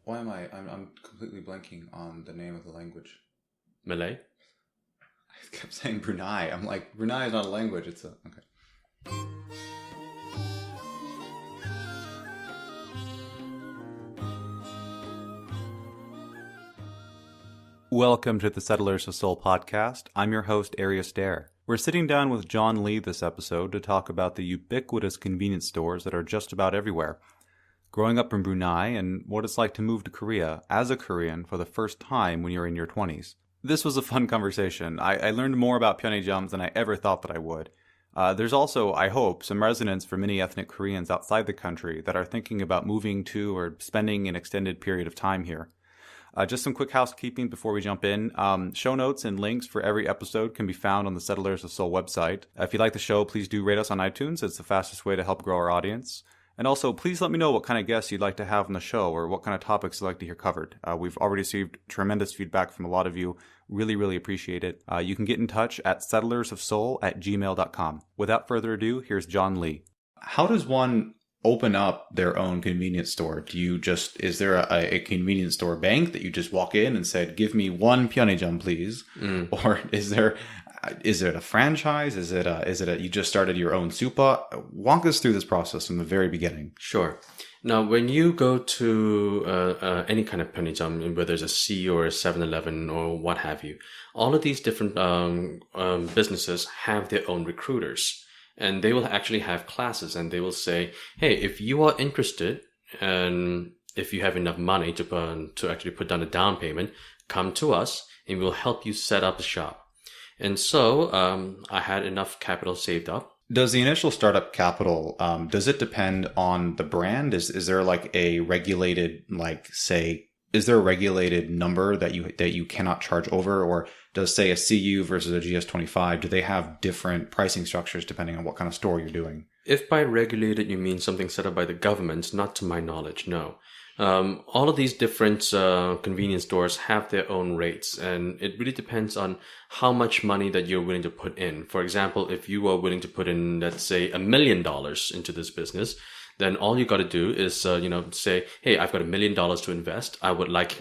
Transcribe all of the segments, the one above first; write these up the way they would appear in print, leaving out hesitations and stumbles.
Why am I'm completely blanking on the name of the language. Malay? I kept saying Brunei. I'm like, Brunei is not a language. It's a... Okay. Welcome to the Settlers of Seoul podcast. I'm your host, Arius Dare. We're sitting down with John Lee this episode to talk about the ubiquitous convenience stores that are just about everywhere. Growing up in Brunei and what it's like to move to Korea as a Korean for the first time when you're in your 20s. This was a fun conversation. I learned more about Pyeongjam than I ever thought that I would. There's also, I hope, some resonance for many ethnic Koreans outside the country that are thinking about moving to or spending an extended period of time here. Just some quick housekeeping before we jump in. Show notes and links for every episode can be found on the Settlers of Seoul website. If you like the show, please do rate us on iTunes. It's the fastest way to help grow our audience. And also, please let me know what kind of guests you'd like to have on the show or what kind of topics you'd like to hear covered. We've already received tremendous feedback from a lot of you. Really, really appreciate it. You can get in touch at settlersofseoul@gmail.com. Without further ado, here's John Lee. How does one open up their own convenience store? Is there a convenience store bank that you just walk in and said, give me one Pyeongjam, please? Or is it a franchise? Is it you just started your own supa? Walk us through this process from the very beginning. Sure. Now, when you go to any kind of Pyeongjam, whether it's a C or a 7-Eleven or what have you, all of these different businesses have their own recruiters. And they will actually have classes and they will say, hey, if you are interested and if you have enough money to actually put down a down payment, come to us and we'll help you set up the shop. And so I had enough capital saved up. Does the initial startup capital, does it depend on the brand? Is there like a regulated, is there a regulated number that you cannot charge over? Or does, say, a CU versus a GS25, do they have different pricing structures depending on what kind of store you're doing? If by regulated you mean something set up by the government, not to my knowledge, no. All of these different convenience stores have their own rates, and it really depends on how much money that you're willing to put in. For example, if you are willing to put in, let's say, $1 million into this business, then all you got to do is, say, hey, I've got $1 million to invest. I would like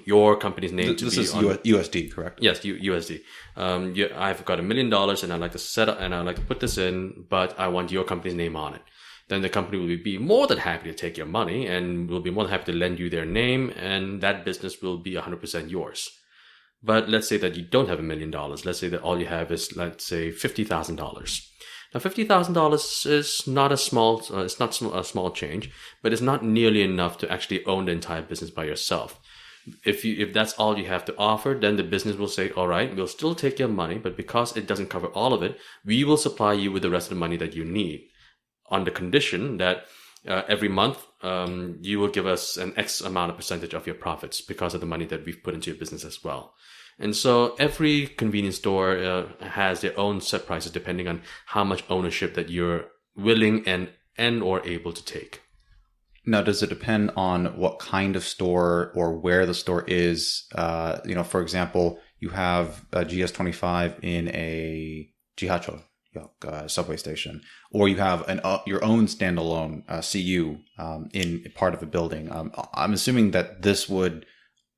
your company's name to be on. This is USD, correct? Yes, USD. I've got $1 million and I'd like to set up and I'd like to put this in, but I want your company's name on it. Then the company will be more than happy to take your money and will be more than happy to lend you their name, and that business will be 100% yours. But let's say that you don't have $1 million. Let's say that all you have is, let's say, $50,000. Now, $50,000 is not it's not a small change, but it's not nearly enough to actually own the entire business by yourself. If that's all you have to offer, then the business will say, all right, we'll still take your money, but because it doesn't cover all of it, we will supply you with the rest of the money that you need on the condition that every month you will give us an X amount of percentage of your profits because of the money that we've put into your business as well. And so every convenience store has their own set prices depending on how much ownership that you're willing and or able to take. Now, does it depend on what kind of store or where the store is? For example, you have a GS25 in a Jihacho subway station, or you have your own standalone CU in part of a building. I'm assuming that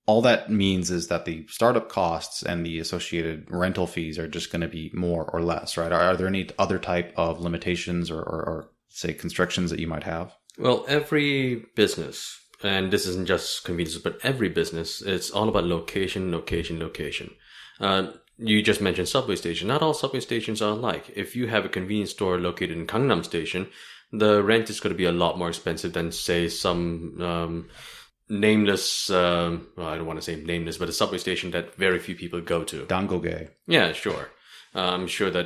all that means is that the startup costs and the associated rental fees are just going to be more or less, right? Are there any other type of limitations or say constrictions that you might have? Well, every business, and this isn't just convenience, but every business, it's all about location. You just mentioned subway station. Not all subway stations are alike. If you have a convenience store located in Gangnam Station, the rent is going to be a lot more expensive than, say, some nameless, I don't want to say nameless, but a subway station that very few people go to. Dangoge. Yeah, sure. I'm sure that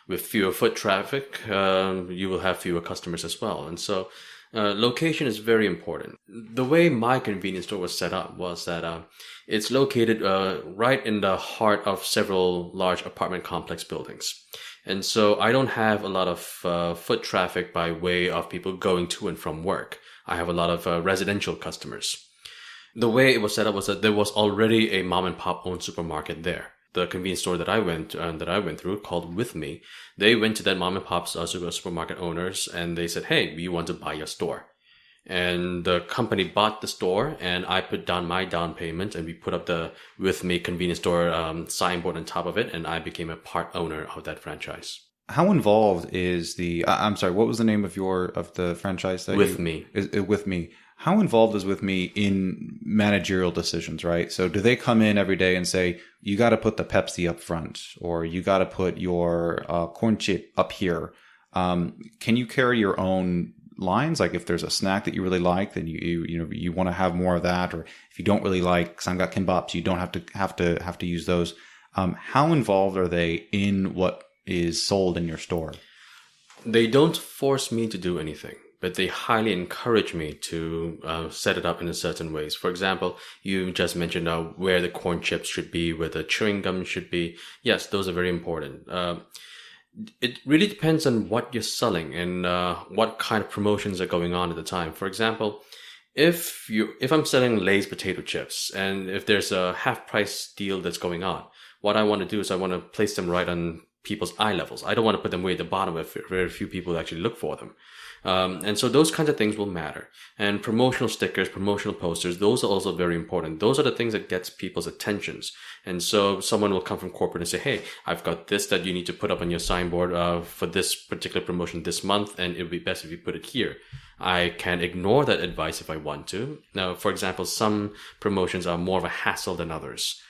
with fewer foot traffic, you will have fewer customers as well. And so location is very important. The way my convenience store was set up was that it's located right in the heart of several large apartment complex buildings. And so I don't have a lot of foot traffic by way of people going to and from work. I have a lot of residential customers. The way it was set up was that there was already a mom and pop owned supermarket there. The convenience store that I went through, called With Me, they went to that mom and pop supermarket owners and they said, hey, we want to buy your store. And the company bought the store, and I put down my down payment, and we put up the With Me convenience store signboard on top of it, and I became a part owner of that franchise. How involved is I'm sorry, what was the name of the franchise? With Me. With Me. How involved is With Me in managerial decisions, right? So do they come in every day and say, you got to put the Pepsi up front, or you got to put your corn chip up here? Can you carry your own lines? Like if there's a snack that you really like, then you want to have more of that, or if you don't really like samgak kimbaps, you don't have to use those. How involved are they in what is sold in your store? They don't force me to do anything, but they highly encourage me to set it up in a certain ways. For example, you just mentioned where the corn chips should be, where the chewing gum should be. Yes, those are very important. It really depends on what you're selling and what kind of promotions are going on at the time. For example, if I'm selling Lay's potato chips, and if there's a half price deal that's going on, what I want to do is I want to place them right on people's eye levels. I don't want to put them way at the bottom where very few people actually look for them. And so those kinds of things will matter. And promotional stickers, promotional posters, those are also very important. Those are the things that gets people's attentions. And so someone will come from corporate and say, hey, I've got this that you need to put up on your signboard for this particular promotion this month, and it would be best if you put it here. I can ignore that advice if I want to. Now, for example, some promotions are more of a hassle than others.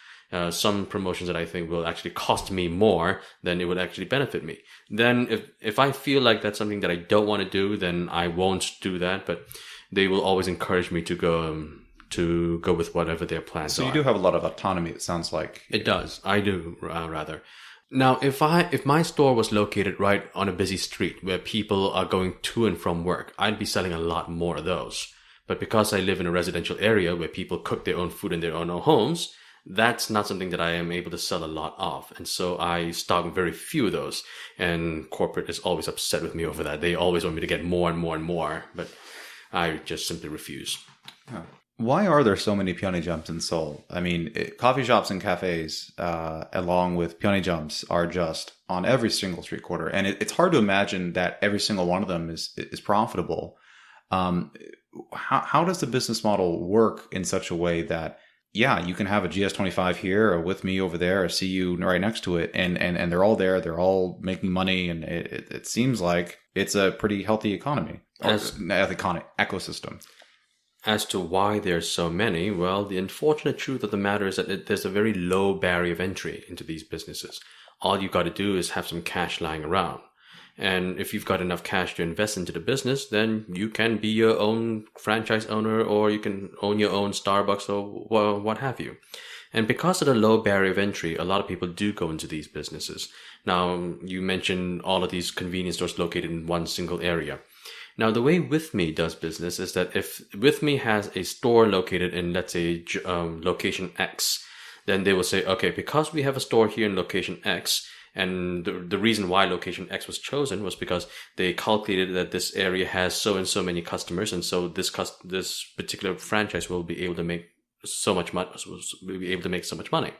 Some promotions that I think will actually cost me more than it would actually benefit me. Then if I feel like that's something that I don't want to do, then I won't do that. But they will always encourage me to go with whatever their plans are. So you do have a lot of autonomy, it sounds like. It does. I do, rather. Now, if my store was located right on a busy street where people are going to and from work, I'd be selling a lot more of those. But because I live in a residential area where people cook their own food in their own homes, that's not something that I am able to sell a lot of. And so I stock very few of those. And corporate is always upset with me over that. They always want me to get more and more and more, but I just simply refuse. Huh. Why are there so many pyeongjums in Seoul? I mean, coffee shops and cafes, along with pyeongjums, are just on every single street corner. And it's hard to imagine that every single one of them is profitable. How does the business model work in such a way that, yeah, you can have a GS25 here, or With Me over there, or See You right next to it, and they're all there, they're all making money, and it seems like it's a pretty healthy economy, ecosystem. As to why there's so many, well, the unfortunate truth of the matter is that there's a very low barrier of entry into these businesses. All you got to do is have some cash lying around. And if you've got enough cash to invest into the business, then you can be your own franchise owner, or you can own your own Starbucks, or what have you. And because of the low barrier of entry, a lot of people do go into these businesses. Now, you mentioned all of these convenience stores located in one single area. Now, the way With Me does business is that if With Me has a store located in, let's say, location X, then they will say, okay, because we have a store here in location X, and the reason why location X was chosen was because they calculated that this area has so and so many customers, and so this particular franchise will be able to make so much money.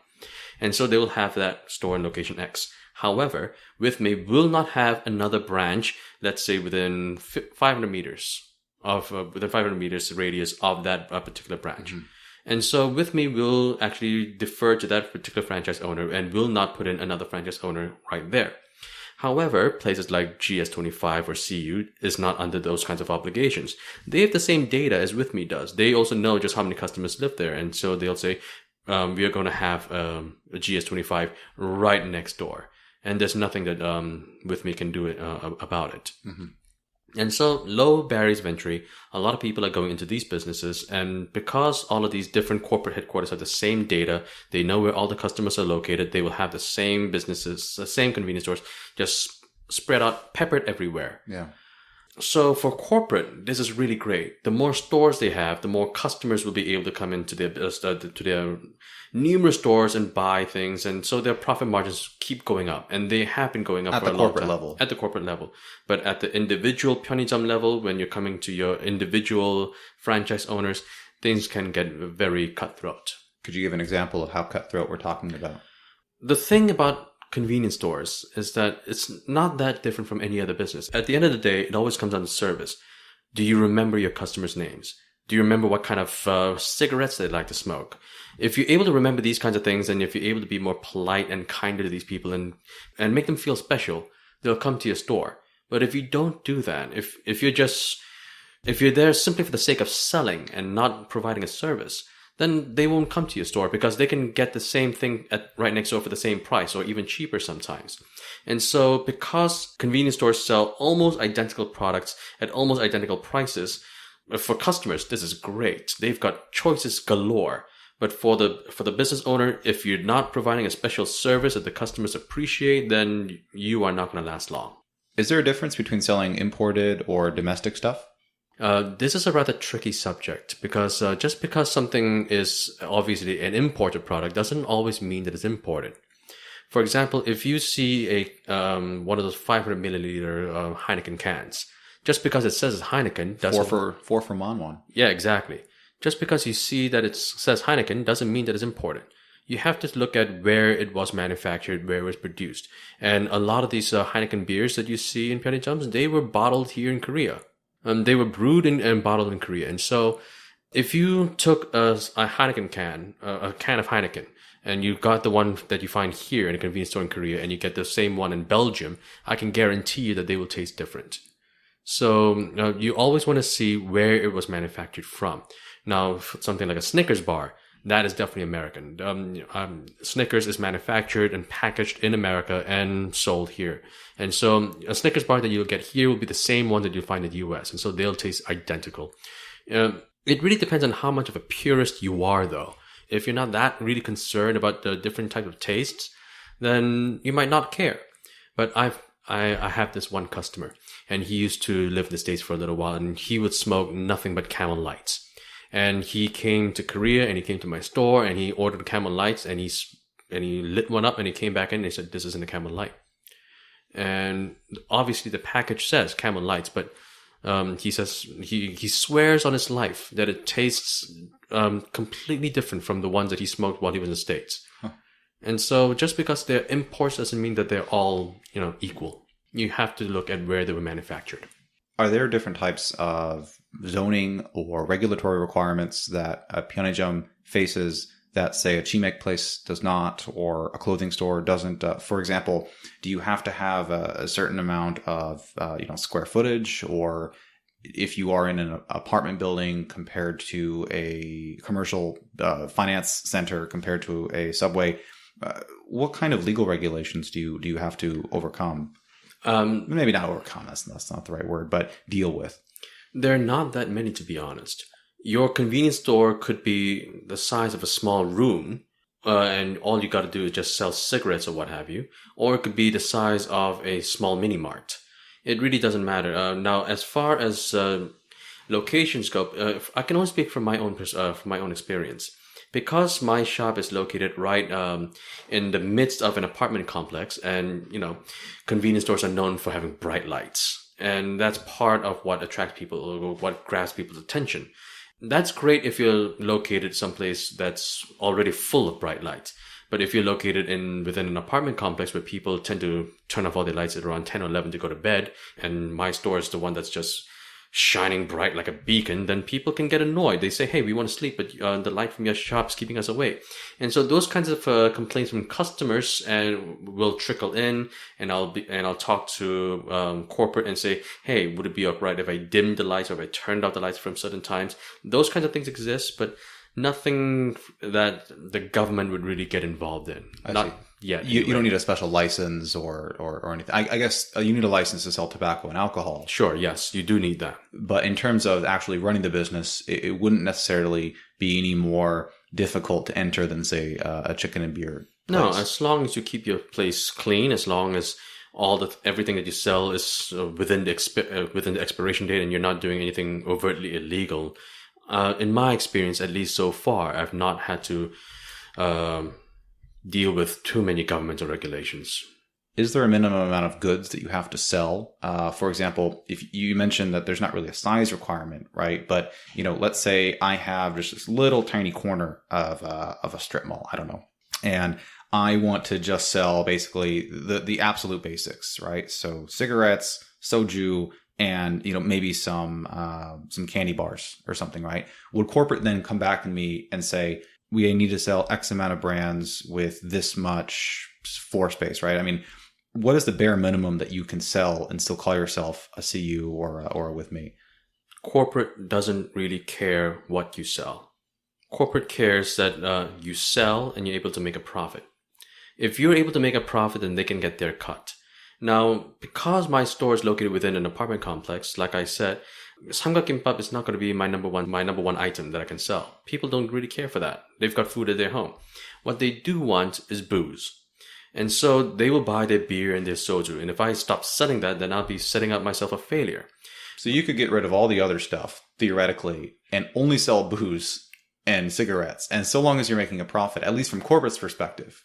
And so they will have that store in location X. However, With Me will not have another branch, let's say within 500 meters radius of that particular branch. Mm-hmm. And so With Me will actually defer to that particular franchise owner and will not put in another franchise owner right there. However, places like GS25 or CU is not under those kinds of obligations. They have the same data as With Me does. They also know just how many customers live there. And so they'll say, we are going to have a GS25 right next door. And there's nothing that With Me can do about it. Mm-hmm. And so low barriers of entry, a lot of people are going into these businesses. And because all of these different corporate headquarters have the same data, they know where all the customers are located. They will have the same businesses, the same convenience stores, just spread out, peppered everywhere. Yeah. So for corporate, this is really great. The more stores they have, the more customers will be able to come into their numerous stores and buy things. And so their profit margins keep going up. And they have been going up for a long time. At the corporate level. But at the individual pyeongjam level, when you're coming to your individual franchise owners, things can get very cutthroat. Could you give an example of how cutthroat we're talking about? The thing about convenience stores is that it's not that different from any other business. At the end of the day, it always comes down to service. Do you remember your customers' names? Do you remember what kind of cigarettes they like to smoke? If you're able to remember these kinds of things, and if you're able to be more polite and kinder to these people and make them feel special, they'll come to your store. But if you don't do that, if you're there simply for the sake of selling and not providing a service, then they won't come to your store because they can get the same thing right next door for the same price or even cheaper sometimes. And so because convenience stores sell almost identical products at almost identical prices, for customers, this is great. They've got choices galore. But for the business owner, if you're not providing a special service that the customers appreciate, then you are not going to last long. Is there a difference between selling imported or domestic stuff? This is a rather tricky subject because just because something is obviously an imported product doesn't always mean that it's imported. For example, if you see one of those 500 milliliter Heineken cans, just because it says it's Heineken doesn't... Four for one. Yeah, exactly. Just because you see that it says Heineken doesn't mean that it's imported. You have to look at where it was manufactured, where it was produced. And a lot of these Heineken beers that you see in Pyeongchang, they were bottled here in Korea. They were brewed and bottled in Korea. And so if you took a Heineken can, a can of Heineken, and you got the one that you find here in a convenience store in Korea, and you get the same one in Belgium, I can guarantee you that they will taste different. So you always want to see where it was manufactured from. Now, something like a Snickers bar, that is definitely American. Snickers is manufactured and packaged in America and sold here. And so a Snickers bar that you'll get here will be the same one that you'll find in the US. And so they'll taste identical. It really depends on how much of a purist you are, though. If you're not that really concerned about the different types of tastes, then you might not care. But I have this one customer, and he used to live in the States for a little while, and he would smoke nothing but Camel Lights. And he came to Korea, and he came to my store, and he ordered Camel Lights, and he lit one up, and he came back in, and he said, "This isn't a Camel Light." And obviously the package says Camel Lights, but he says he swears on his life that it tastes completely different from the ones that he smoked while he was in the States. Huh. And so just because they're imports doesn't mean that they're all equal. You have to look at where they were manufactured. Are there different types of zoning or regulatory requirements that Pyeongchang faces that, say, a chimek place does not, or a clothing store doesn't? For example, do you have to have a certain amount of square footage, or if you are in an apartment building compared to a commercial finance center compared to a subway, what kind of legal regulations do you have to overcome? Maybe not overcome, that's not the right word, but deal with. There are not that many, to be honest. Your convenience store could be the size of a small room, and all you got to do is just sell cigarettes or what have you. Or it could be the size of a small mini mart. It really doesn't matter. Now, as far as locations go, I can only speak from my own experience. Because my shop is located right in the midst of an apartment complex, and convenience stores are known for having bright lights. And that's part of what attracts people, or what grabs people's attention. That's great if you're located someplace that's already full of bright lights. But if you're located within an apartment complex where people tend to turn off all their lights at around 10 or 11 to go to bed, and my store is the one that's just shining bright like a beacon, then people can get annoyed. They say, "Hey, we want to sleep, but the light from your shop's keeping us awake." And so those kinds of complaints from customers will trickle in, and I'll talk to corporate and say, "Hey, would it be alright if I dimmed the lights, or if I turned off the lights from certain times?" Those kinds of things exist, but nothing that the government would really get involved in. Not yet. You don't need a special license or anything. I guess you need a license to sell tobacco and alcohol. Sure, yes, you do need that. But in terms of actually running the business, it wouldn't necessarily be any more difficult to enter than, say, a chicken and beer place. No, as long as you keep your place clean, as long as everything that you sell is within the expiration date, and you're not doing anything overtly illegal. In my experience, at least so far, I've not had to deal with too many governmental regulations. Is there a minimum amount of goods that you have to sell? For example, if you mentioned that there's not really a size requirement, right? But let's say I have just this little tiny corner of a strip mall, I don't know, and I want to just sell basically the absolute basics, right? So cigarettes, soju, and, maybe some candy bars or something, right? Would corporate then come back to me and say, we need to sell X amount of brands with this much floor space, right? I mean, what is the bare minimum that you can sell and still call yourself a CU or a with me? Corporate doesn't really care what you sell. Corporate cares that you sell and you're able to make a profit. If you're able to make a profit, then they can get their cut. Now, because my store is located within an apartment complex, like I said, samgakkimbap is not going to be my number one item that I can sell. People don't really care for that. They've got food at their home. What they do want is booze. And so they will buy their beer and their soju. And if I stop selling that, then I'll be setting up myself a failure. So you could get rid of all the other stuff, theoretically, and only sell booze and cigarettes. And so long as you're making a profit, at least from corporate's perspective,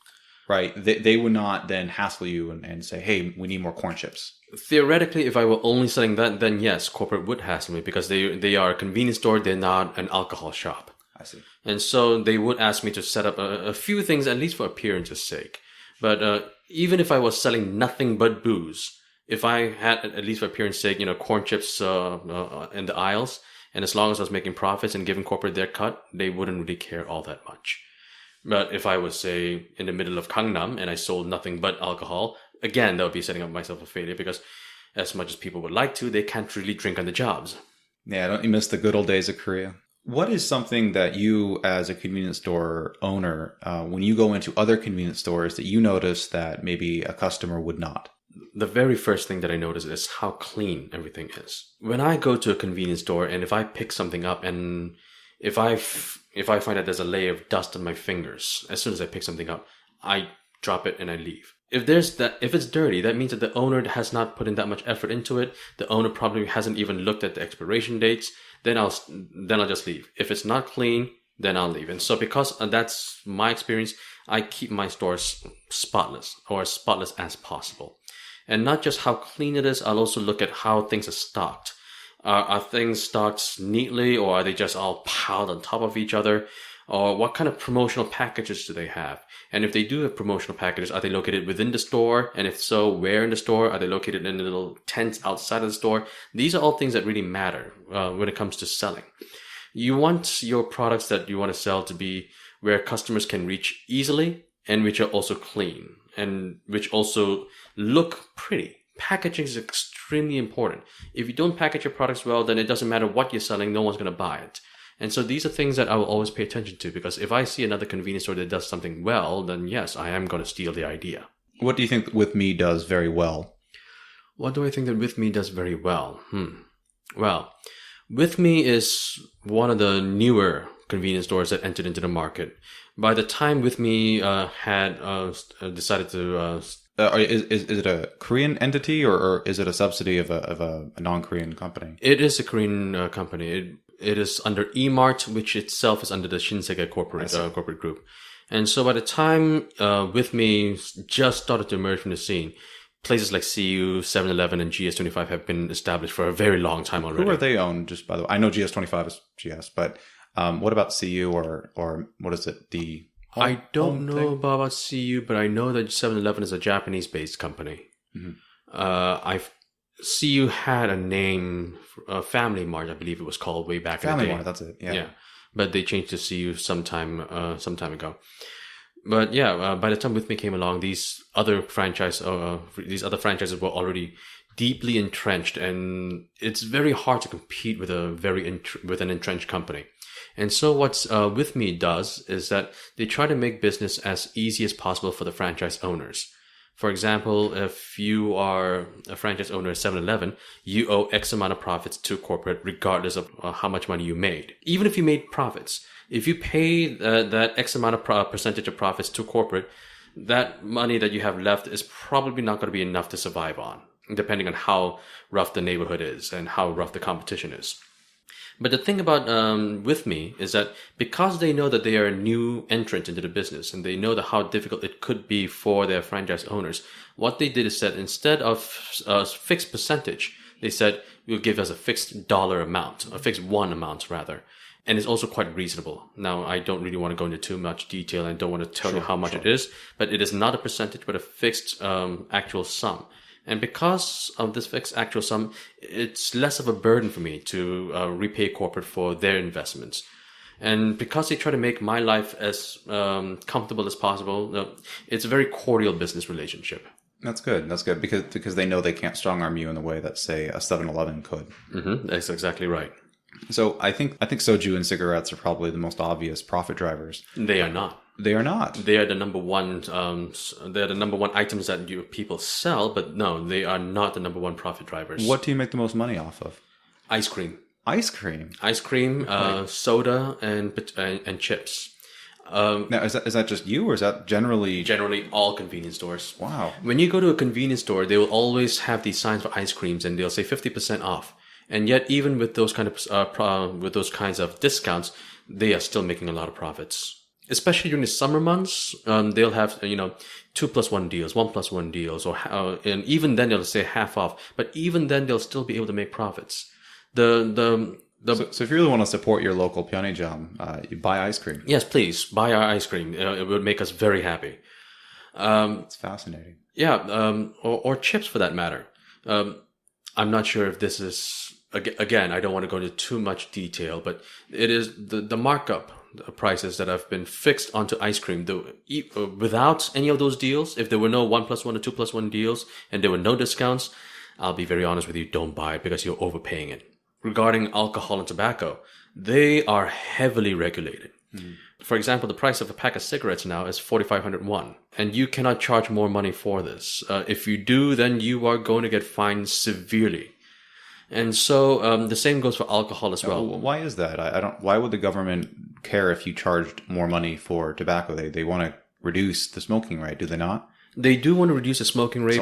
right? They would not then hassle you and say, hey, we need more corn chips. Theoretically, if I were only selling that, then yes, corporate would hassle me because they are a convenience store. They're not an alcohol shop. I see. And so they would ask me to set up a few things, at least for appearance's sake. But even if I was selling nothing but booze, if I had, at least for appearance's sake, corn chips in the aisles, and as long as I was making profits and giving corporate their cut, they wouldn't really care all that much. But if I was, say, in the middle of Gangnam and I sold nothing but alcohol, again, that would be setting up myself a failure because as much as people would like to, they can't really drink on the jobs. Yeah, don't you miss the good old days of Korea? What is something that you, as a convenience store owner, when you go into other convenience stores, that you notice that maybe a customer would not? The very first thing that I notice is how clean everything is. When I go to a convenience store and if I pick something up and if I find that there's a layer of dust on my fingers, as soon as I pick something up, I drop it and I leave. If it's dirty, that means that the owner has not put in that much effort into it. The owner probably hasn't even looked at the expiration dates. Then I'll just leave. If it's not clean, then I'll leave. And so because that's my experience, I keep my stores spotless or as spotless as possible. And not just how clean it is, I'll also look at how things are stocked. Are things stocked neatly, or are they just all piled on top of each other? Or what kind of promotional packages do they have? And if they do have promotional packages, are they located within the store? And if so, where in the store? Are they located in the little tents outside of the store? These are all things that really matter when it comes to selling. You want your products that you want to sell to be where customers can reach easily and which are also clean and which also look pretty. Packaging is extremely important. If you don't package your products well, then it doesn't matter what you're selling, no one's going to buy it. And so these are things that I will always pay attention to because if I see another convenience store that does something well, then yes, I am going to steal the idea. What do you think With Me does very well? What do I think that With Me does very well? Well, With Me is one of the newer convenience stores that entered into the market. By the time With Me had decided to... is it a Korean entity or is it a subsidy of a non-Korean company? It is a Korean company. It is under E-Mart, which itself is under the Shinsegae corporate group. And so by the time With Me just started to emerge from the scene, places like CU, 7-Eleven, and GS25 have been established for a very long time already. Who are they owned, just by the way? I know GS25 is GS, but what about CU or what is it? I don't know about CU, but I know that 7-Eleven is a Japanese-based company. Mm-hmm. CU had a name, Family Mart, I believe it was called way back in the day. Family Mart, that's it. Yeah. But they changed to CU some time ago. But yeah, by the time With Me came along, these other franchises were already deeply entrenched, and it's very hard to compete with with an entrenched company. And so what's With Me does is that they try to make business as easy as possible for the franchise owners. For example, if you are a franchise owner at 7-Eleven, you owe X amount of profits to corporate regardless of how much money you made. Even if you made profits, if you pay that X amount of percentage of profits to corporate, that money that you have left is probably not going to be enough to survive on, depending on how rough the neighborhood is and how rough the competition is. But the thing about With Me is that because they know that they are a new entrant into the business and they know that how difficult it could be for their franchise owners, what they did is that instead of a fixed percentage, they said, you'll give us a fixed dollar amount, a fixed one amount rather. And it's also quite reasonable. Now, I don't really want to go into too much detail and don't want to tell you how much it is, but it is not a percentage, but a fixed actual sum. And because of this fixed actual sum, it's less of a burden for me to repay corporate for their investments. And because they try to make my life as comfortable as possible, it's a very cordial business relationship. That's good. That's good because they know they can't strong arm you in the way that, say, a 7-Eleven could. Mm-hmm. That's exactly right. So I think soju and cigarettes are probably the most obvious profit drivers. They are not. They are not. They are the number one. They're the number one items that people sell, but no, they are not the number one profit drivers. What do you make the most money off of? Ice cream. Ice cream. Ice cream, soda, and chips. Now, is that just you, or is that generally all convenience stores? Wow. When you go to a convenience store, they will always have these signs for ice creams, and they'll say 50% off. And yet, even with those kinds of discounts, they are still making a lot of profits. Especially during the summer months, they'll have 2+1 deals, 1+1 deals, and even then they'll say half off. But even then, they'll still be able to make profits. So if you really want to support your local pyeongjam, you buy ice cream. Yes, please buy our ice cream. It would make us very happy. It's fascinating. Yeah, or chips for that matter. I'm not sure if this is, again, I don't want to go into too much detail, but it is the markup prices that have been fixed onto ice cream. Without any of those deals, if there were no 1+1 or 2+1 deals and there were no discounts, I'll be very honest with you, don't buy it because you're overpaying it. Regarding alcohol and tobacco, they are heavily regulated. Mm. For example, the price of a pack of cigarettes now is 4,500 won, and you cannot charge more money for this. If you do, then you are going to get fined severely. And so the same goes for alcohol as well. Why is that? Why would the government care if you charged more money for tobacco? They want to reduce the smoking rate, do they not? They do want to reduce the smoking rate.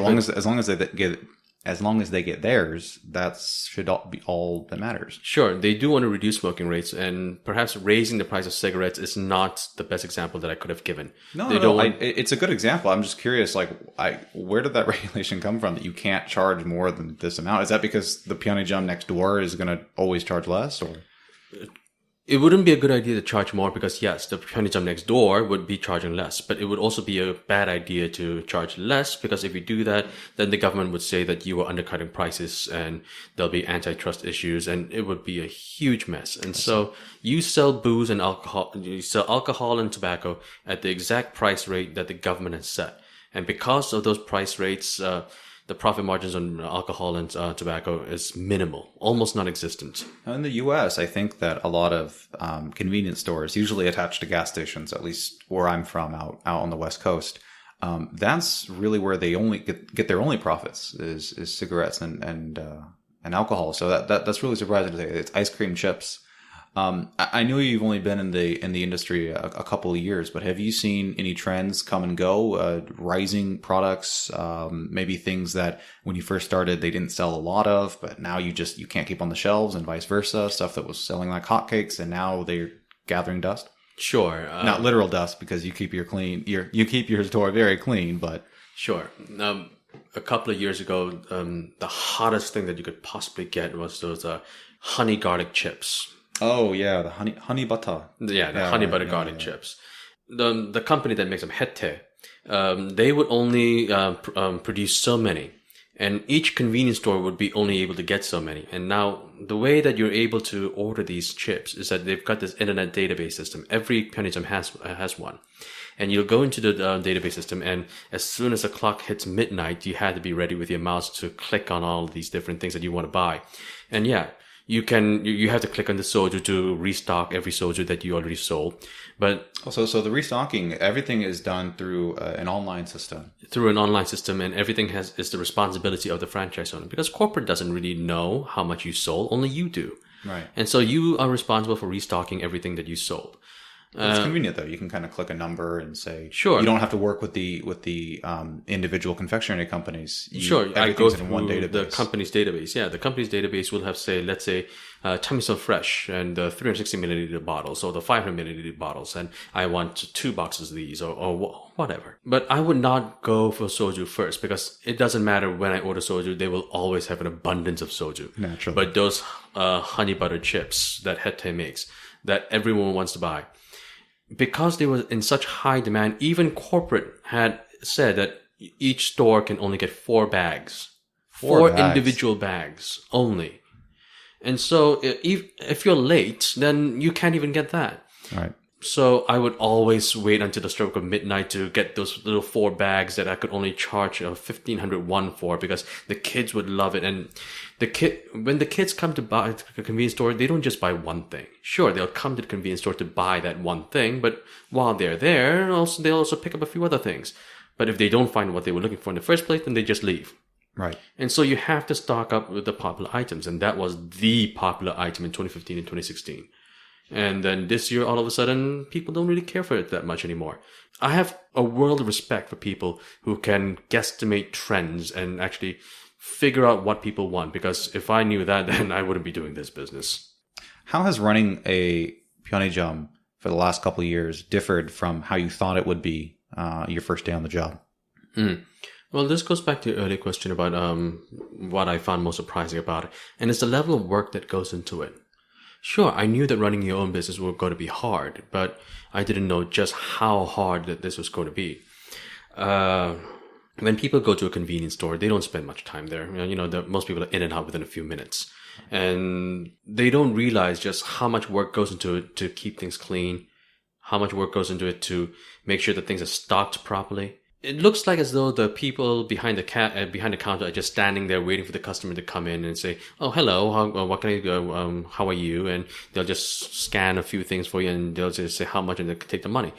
As long as they get theirs, that should be all that matters. Sure, they do want to reduce smoking rates, and perhaps raising the price of cigarettes is not the best example that I could have given. It's a good example. I'm just curious, where did that regulation come from that you can't charge more than this amount? Is that because the pyeongjam next door is going to always charge less, or? It wouldn't be a good idea to charge more because, yes, the pyeongjam next door would be charging less. But it would also be a bad idea to charge less because if you do that, then the government would say that you are undercutting prices and there'll be antitrust issues and it would be a huge mess. And so you sell booze and alcohol, you sell alcohol and tobacco at the exact price rate that the government has set. And because of those price rates, the profit margins on alcohol and tobacco is minimal, almost non-existent. In the U.S., I think that a lot of convenience stores, usually attached to gas stations, at least where I'm from, out on the West Coast, that's really where they only get their only profits is cigarettes and alcohol. So that's really surprising to say. It's ice cream, chips. I know you've only been in the industry a couple of years, but have you seen any trends come and go? Rising products, maybe things that when you first started they didn't sell a lot of, but now you can't keep on the shelves, and vice versa. Stuff that was selling like hotcakes, and now they're gathering dust. Sure, not literal dust because you keep you keep your store very clean, but sure. A couple of years ago, the hottest thing that you could possibly get was those honey garlic chips. Oh yeah, the honey butter. Yeah, the honey butter garlic chips. The company that makes them, Hette, they would only produce so many, and each convenience store would be only able to get so many. And now the way that you're able to order these chips is that they've got this internet database system. Every pyeongjam has one, and you'll go into the database system, and as soon as the clock hits midnight, you had to be ready with your mouse to click on all of these different things that you want to buy. And yeah, you have to click on the soju to restock every soju that you already sold. But also, so the restocking, everything is done through an online system. Through an online system, and everything is the responsibility of the franchise owner because corporate doesn't really know how much you sold, only you do. Right. And so you are responsible for restocking everything that you sold. It's convenient though. You can kind of click a number and say, sure. You don't have to work with the individual confectionery companies. I go through one database. The company's database. Yeah, the company's database will have let's say, Tummy Fresh and the 360 milliliter bottles or the 500 milliliter bottles, and I want 2 boxes of these or whatever. But I would not go for soju first because it doesn't matter when I order soju; they will always have an abundance of soju. Naturally. But those honey butter chips that Hette makes, that everyone wants to buy. Because they were in such high demand, even corporate had said that each store can only get 4 bags. Four 4 bags. individual bags only. And so if you're late, then you can't even get that. Right. So I would always wait until the stroke of midnight to get those little 4 bags that I could only charge 1,500 won for, because the kids would love it. And when the kids come to buy at the convenience store, they don't just buy one thing. Sure, they'll come to the convenience store to buy that one thing, but while they're there, they'll also pick up a few other things. But if they don't find what they were looking for in the first place, then they just leave. Right. And so you have to stock up with the popular items. And that was the popular item in 2015 and 2016. And then this year, all of a sudden, people don't really care for it that much anymore. I have a world of respect for people who can guesstimate trends and actually figure out what people want. Because if I knew that, then I wouldn't be doing this business. How has running a pyeongjam for the last couple of years differed from how you thought it would be your first day on the job? Well, this goes back to your earlier question about what I found most surprising about it. And it's the level of work that goes into it. Sure, I knew that running your own business was going to be hard, but I didn't know just how hard that this was going to be. When people go to a convenience store, they don't spend much time there. Most people are in and out within a few minutes. And they don't realize just how much work goes into it to keep things clean, how much work goes into it to make sure that things are stocked properly. It looks like as though the people behind the counter are just standing there waiting for the customer to come in and say, "Oh, hello, what can I do? How are you?" And they'll just scan a few things for you, and they'll just say how much, and they'll take the money.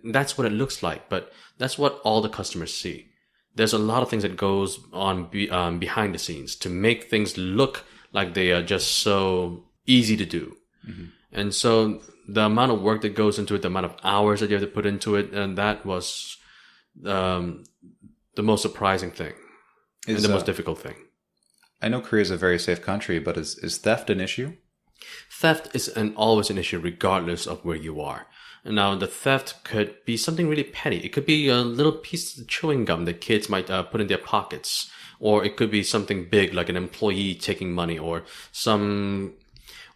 That's what it looks like, but that's what all the customers see. There's a lot of things that goes on behind the scenes to make things look like they are just so easy to do. Mm-hmm. And so the amount of work that goes into it, the amount of hours that you have to put into it, and that was the most surprising thing and the most difficult thing. I know Korea is a very safe country, but is theft an issue? Theft is always an issue regardless of where you are. Now, the theft could be something really petty. It could be a little piece of chewing gum that kids might put in their pockets. Or it could be something big like an employee taking money or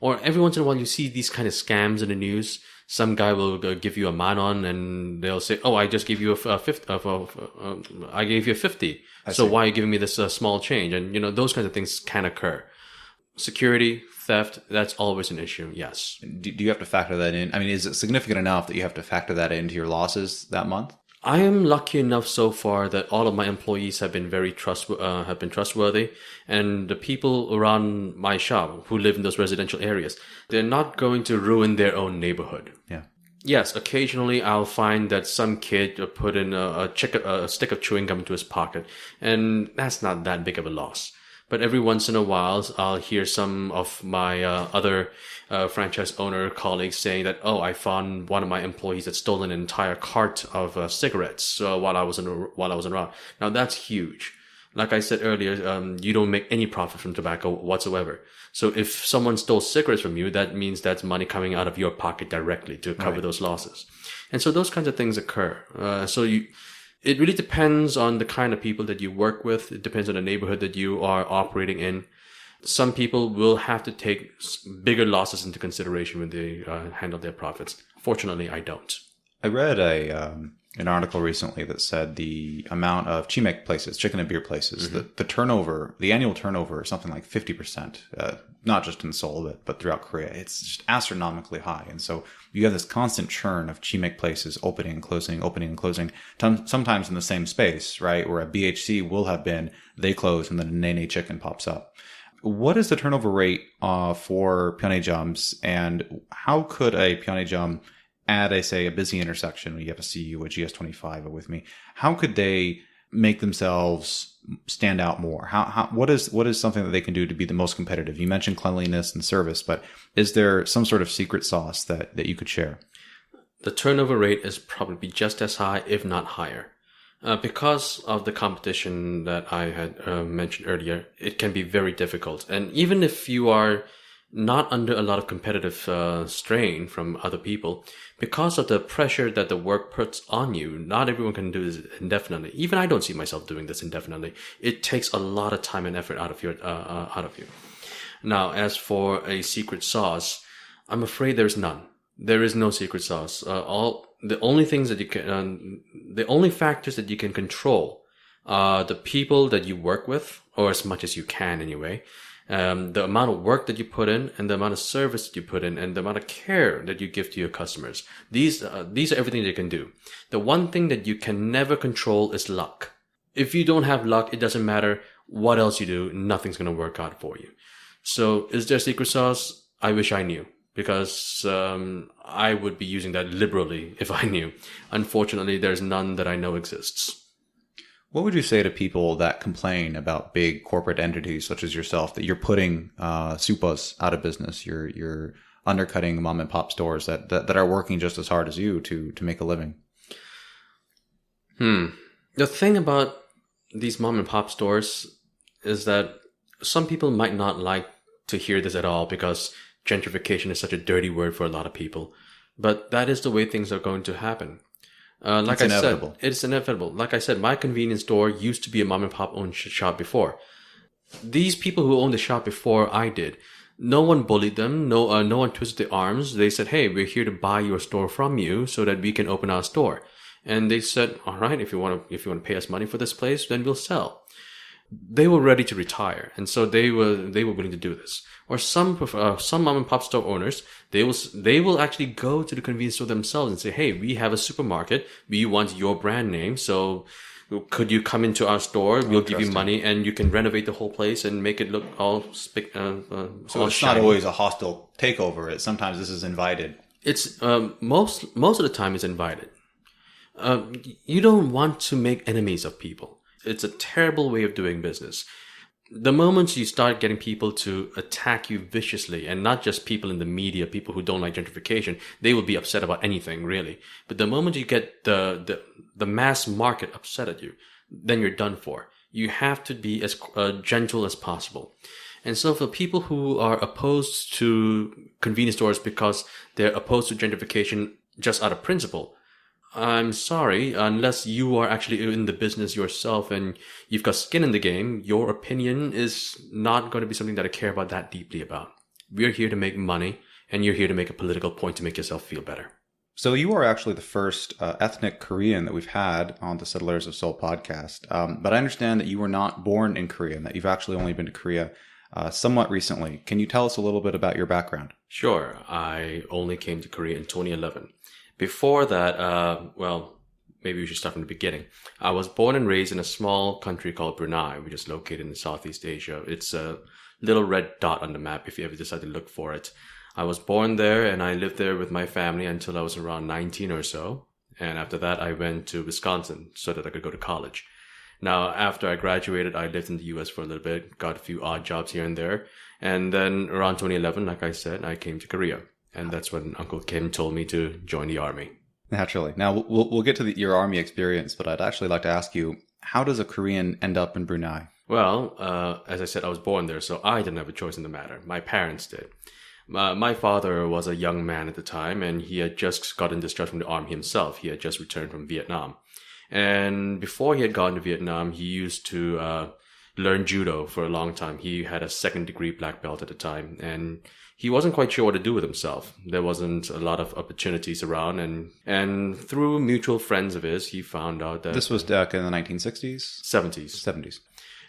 every once in a while you see these kind of scams in the news. Some guy will give you a manon and they'll say, "Oh, I just gave you I gave you 50. So why are you giving me this small change?" And, those kinds of things can occur. Security, theft, that's always an issue. Yes. Do you have to factor that in? I mean, is it significant enough that you have to factor that into your losses that month? I am lucky enough so far that all of my employees have been very trustworthy, and the people around my shop who live in those residential areas, they're not going to ruin their own neighborhood. Yeah. Yes, occasionally I'll find that some kid put in a stick of chewing gum into his pocket, and that's not that big of a loss. But every once in a while, I'll hear some of my other franchise owner colleagues saying that, "Oh, I found one of my employees had stolen an entire cart of cigarettes while I was around." Now that's huge. Like I said earlier, you don't make any profit from tobacco whatsoever. So if someone stole cigarettes from you, that means that's money coming out of your pocket directly to cover those losses. And so those kinds of things occur. It really depends on the kind of people that you work with. It depends on the neighborhood that you are operating in. Some people will have to take bigger losses into consideration when they handle their profits. Fortunately, I don't. I read an article recently that said the amount of chimek places, chicken and beer places, the turnover, the annual turnover is something like 50%, not just in Seoul, but throughout Korea. It's just astronomically high. And so you have this constant churn of chimek places opening and closing, sometimes in the same space, right? Where a BHC will have been, they close, and then a Nene Chicken pops up. What is the turnover rate for pyeongjams, and how could a pyeongjam at a busy intersection when you have a CU, a GS25 with me, how could they make themselves stand out more? What is something that they can do to be the most competitive? You mentioned cleanliness and service, but is there some sort of secret sauce that you could share? The turnover rate is probably just as high, if not higher. Because of the competition that I had mentioned earlier, it can be very difficult. And even if you are not under a lot of competitive strain from other people, because of the pressure that the work puts on you, not everyone can do this indefinitely. Even I don't see myself doing this indefinitely. It takes a lot of time and effort out of you. Now, as for a secret sauce, I'm afraid there's none. There is no secret sauce. The only factors that you can control the people that you work with, or as much as you can anyway, the amount of work that you put in, and the amount of service that you put in, and the amount of care that you give to your customers. These are everything that you can do. The one thing that you can never control is luck. If you don't have luck, it doesn't matter what else you do, nothing's going to work out for you. So is there secret sauce? I wish I knew, because I would be using that liberally if I knew. Unfortunately, there's none that I know exists. What would you say to people that complain about big corporate entities such as yourself, that you're putting supas out of business, you're undercutting mom and pop stores that are working just as hard as you to make a living? The thing about these mom and pop stores is that some people might not like to hear this at all, because gentrification is such a dirty word for a lot of people. But that is the way things are going to happen. Like I said, it's inevitable. Like I said, my convenience store used to be a mom and pop owned shop before. These people who owned the shop before I did, no one bullied them. No one twisted their arms. They said, "Hey, we're here to buy your store from you so that we can open our store." And they said, "All right, if you want to pay us money for this place, then we'll sell." They were ready to retire, and so they were willing to do this. Or some mom and pop store owners, they will actually go to the convenience store themselves and say, "Hey, we have a supermarket. We want your brand name, so could you come into our store? We'll give you money, and you can renovate the whole place and make it look all so it's shiny." Not always a hostile takeover. Sometimes this is invited. It's most of the time it's invited. You don't want to make enemies of people. It's a terrible way of doing business. The moment you start getting people to attack you viciously, and not just people in the media, people who don't like gentrification, they will be upset about anything, really. But the moment you get the mass market upset at you, then you're done for. You have to be as gentle as possible. And so for people who are opposed to convenience stores because they're opposed to gentrification just out of principle, I'm sorry, unless you are actually in the business yourself and you've got skin in the game, your opinion is not going to be something that I care about that deeply about. We're here to make money, and you're here to make a political point to make yourself feel better. So you are actually the first ethnic Korean that we've had on the Settlers of Seoul podcast. But I understand that you were not born in Korea and that you've actually only been to Korea somewhat recently. Can you tell us a little bit about your background? Sure. I only came to Korea in 2011. Before that, maybe we should start from the beginning. I was born and raised in a small country called Brunei, which is located in Southeast Asia. It's a little red dot on the map if you ever decide to look for it. I was born there, and I lived there with my family until I was around 19 or so. And after that, I went to Wisconsin so that I could go to college. Now, after I graduated, I lived in the US for a little bit, got a few odd jobs here and there. And then around 2011, like I said, I came to Korea. And that's when Uncle Kim told me to join the army. Naturally. Now, we'll get to your army experience, but I'd actually like to ask you, how does a Korean end up in Brunei? Well, as I said, I was born there, so I didn't have a choice in the matter. My parents did. My father was a young man at the time, and he had just gotten discharged from the army himself. He had just returned from Vietnam. And before he had gone to Vietnam, he used to learn judo for a long time. He had a second-degree black belt at the time, and he wasn't quite sure what to do with himself. There wasn't a lot of opportunities around, and through mutual friends of his, he found out that... This was back in the 1960s? 70s.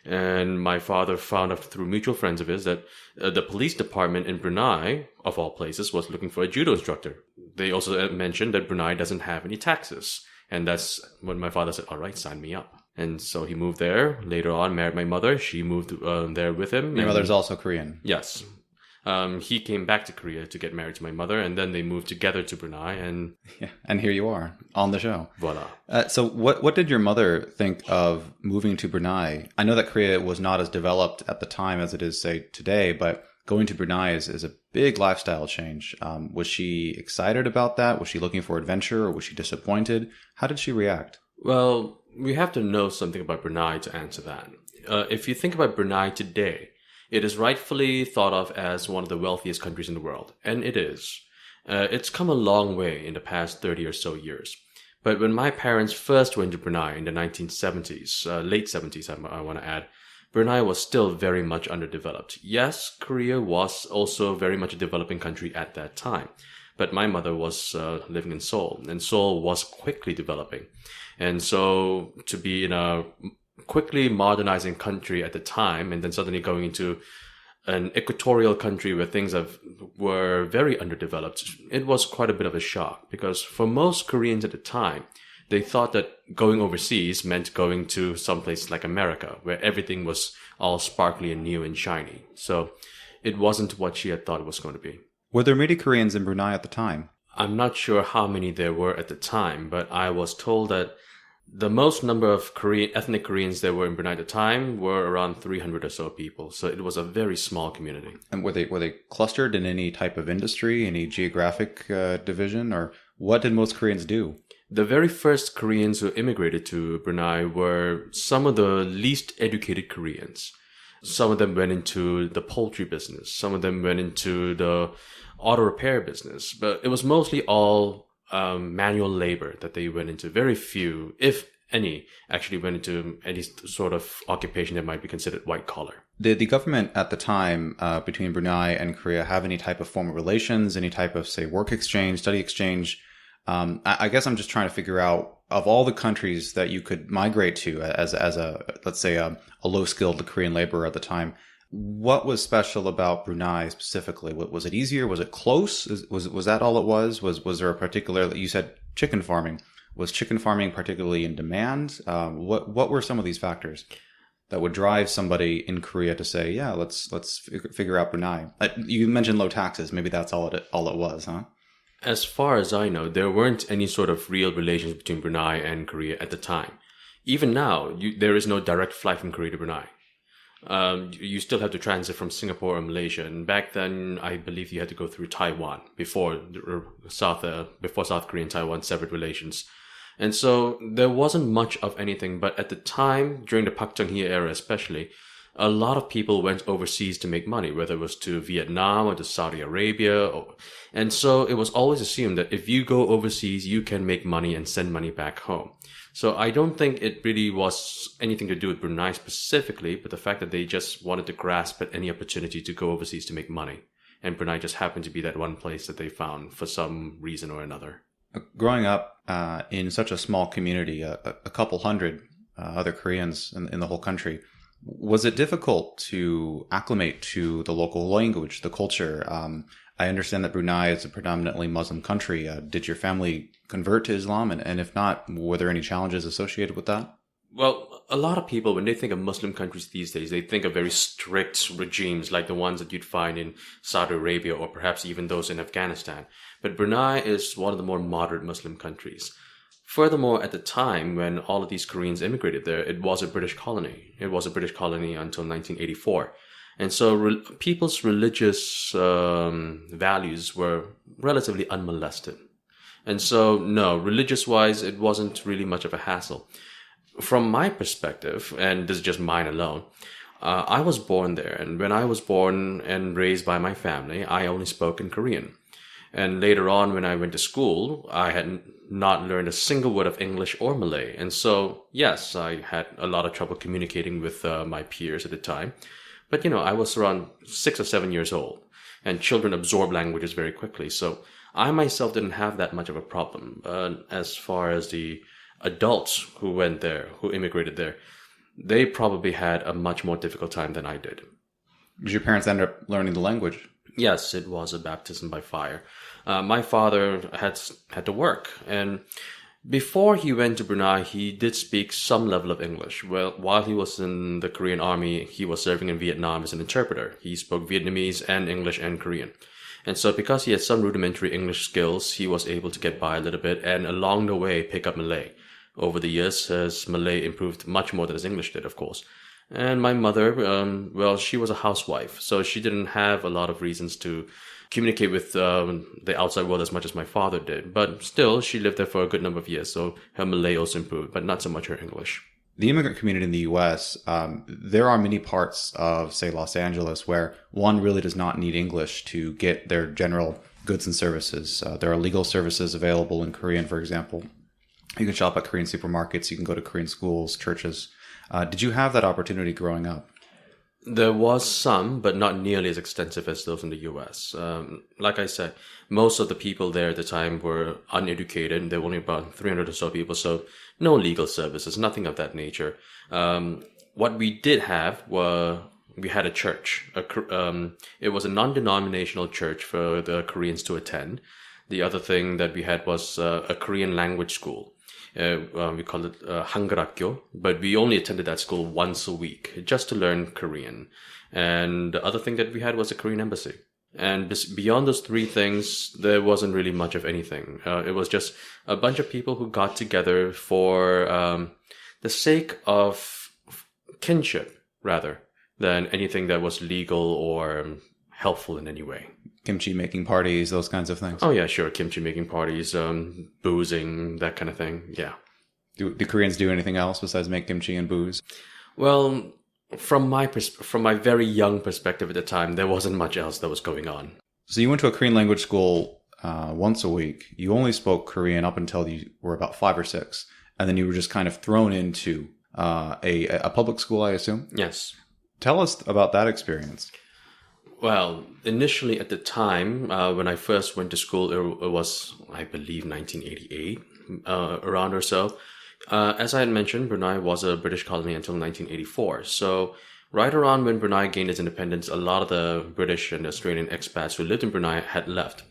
And my father found out through mutual friends of his that the police department in Brunei, of all places, was looking for a judo instructor. They also mentioned that Brunei doesn't have any taxes. And that's when my father said, "All right, sign me up." And so he moved there. Later on, married my mother. She moved there with him. Your mother's also Korean? Yes. He came back to Korea to get married to my mother, and then they moved together to Brunei. And here you are on the show. Voila. So what did your mother think of moving to Brunei? I know that Korea was not as developed at the time as it is, say, today, but going to Brunei is a big lifestyle change. Was she excited about that? Was she looking for adventure, or was she disappointed? How did she react? Well, we have to know something about Brunei to answer that. If you think about Brunei today, it is rightfully thought of as one of the wealthiest countries in the world, and it is. It's come a long way in the past 30 or so years. But when my parents first went to Brunei in the 1970s, late 70s I want to add, Brunei was still very much underdeveloped. Yes, Korea was also very much a developing country at that time. But my mother was living in Seoul, and Seoul was quickly developing. And so to be in a quickly modernizing country at the time, and then suddenly going into an equatorial country where were very underdeveloped, it was quite a bit of a shock, because for most Koreans at the time, they thought that going overseas meant going to someplace like America, where everything was all sparkly and new and shiny. So it wasn't what she had thought it was going to be. Were there many Koreans in Brunei at the time? I'm not sure how many there were at the time, but I was told that the most number of ethnic Koreans there were in Brunei at the time were around 300 or so people. So it was a very small community. And were they clustered in any type of industry, any geographic division, or what did most Koreans do? The very first Koreans who immigrated to Brunei were some of the least educated Koreans. Some of them went into the poultry business. Some of them went into the auto repair business. But it was mostly all manual labor that they went into. Very few, if any, actually went into any sort of occupation that might be considered white collar. Did the government at the time between Brunei and Korea have any type of formal relations, any type of, say, work exchange, study exchange? I guess I'm just trying to figure out, of all the countries that you could migrate to as a, let's say, a low-skilled Korean laborer at the time, what was special about Brunei specifically? Was it easier? Was it close? Was that all it was? Was there a particular, you said chicken farming. Was chicken farming particularly in demand? What were some of these factors that would drive somebody in Korea to say, yeah, let's figure out Brunei? You mentioned low taxes. Maybe that's all it was, huh? As far as I know, there weren't any sort of real relations between Brunei and Korea at the time. Even now, there is no direct flight from Korea to Brunei. You still have to transit from Singapore or Malaysia, and back then I believe you had to go through Taiwan before South Korea and Taiwan severed relations. And so there wasn't much of anything, but at the time, during the Park Chung-hee era especially, a lot of people went overseas to make money, whether it was to Vietnam or to Saudi Arabia. And so it was always assumed that if you go overseas, you can make money and send money back home. So I don't think it really was anything to do with Brunei specifically, but the fact that they just wanted to grasp at any opportunity to go overseas to make money. And Brunei just happened to be that one place that they found for some reason or another. Growing up in such a small community, a couple hundred other Koreans in the whole country, was it difficult to acclimate to the local language, the culture? I understand that Brunei is a predominantly Muslim country. Did your family convert to Islam? And if not, were there any challenges associated with that? Well, a lot of people, when they think of Muslim countries these days, they think of very strict regimes like the ones that you'd find in Saudi Arabia or perhaps even those in Afghanistan. But Brunei is one of the more moderate Muslim countries. Furthermore, at the time when all of these Koreans immigrated there, it was a British colony. It was a British colony until 1984. And so people's religious values were relatively unmolested. And so, no, religious-wise, it wasn't really much of a hassle. From my perspective, and this is just mine alone, I was born there. And when I was born and raised by my family, I only spoke in Korean. And later on, when I went to school, I had not learned a single word of English or Malay. And so, yes, I had a lot of trouble communicating with my peers at the time. But, I was around 6 or 7 years old, and children absorb languages very quickly. So I myself didn't have that much of a problem. As far as the adults who went there, who immigrated there, they probably had a much more difficult time than I did. Did your parents end up learning the language? Yes, it was a baptism by fire. My father had to work, and before he went to Brunei, he did speak some level of English. Well, while he was in the Korean army, he was serving in Vietnam as an interpreter. He spoke Vietnamese and English and Korean. And so because he had some rudimentary English skills, he was able to get by a little bit and along the way pick up Malay. Over the years, his Malay improved much more than his English did, of course. And my mother, she was a housewife, so she didn't have a lot of reasons to communicate with the outside world as much as my father did. But still, she lived there for a good number of years, so her Malay also improved, but not so much her English. The immigrant community in the U.S., there are many parts of, say, Los Angeles where one really does not need English to get their general goods and services. There are legal services available in Korean, for example. You can shop at Korean supermarkets. You can go to Korean schools, churches. Did you have that opportunity growing up? There was some, but not nearly as extensive as those in the US. Like I said, most of the people there at the time were uneducated. There were only about 300 or so people, so no legal services, nothing of that nature. What we did have we had a church. It was a non-denominational church for the Koreans to attend. The other thing that we had was a Korean language school. We call it 한글학교, but we only attended that school once a week just to learn Korean. And the other thing that we had was a Korean embassy. And beyond those three things, there wasn't really much of anything. It was just a bunch of people who got together for the sake of kinship, rather than anything that was legal or helpful in any way. Kimchi making parties, those kinds of things. Oh yeah, sure. Kimchi making parties, boozing, that kind of thing. Yeah. Do Koreans do anything else besides make kimchi and booze? Well, from my very young perspective at the time, there wasn't much else that was going on. So you went to a Korean language school once a week. You only spoke Korean up until you were about 5 or 6, and then you were just kind of thrown into a public school, I assume? Yes. Tell us about that experience. Well, initially at the time, when I first went to school, it was, I believe, 1988, around or so. As I had mentioned, Brunei was a British colony until 1984. So right around when Brunei gained its independence, a lot of the British and Australian expats who lived in Brunei had left.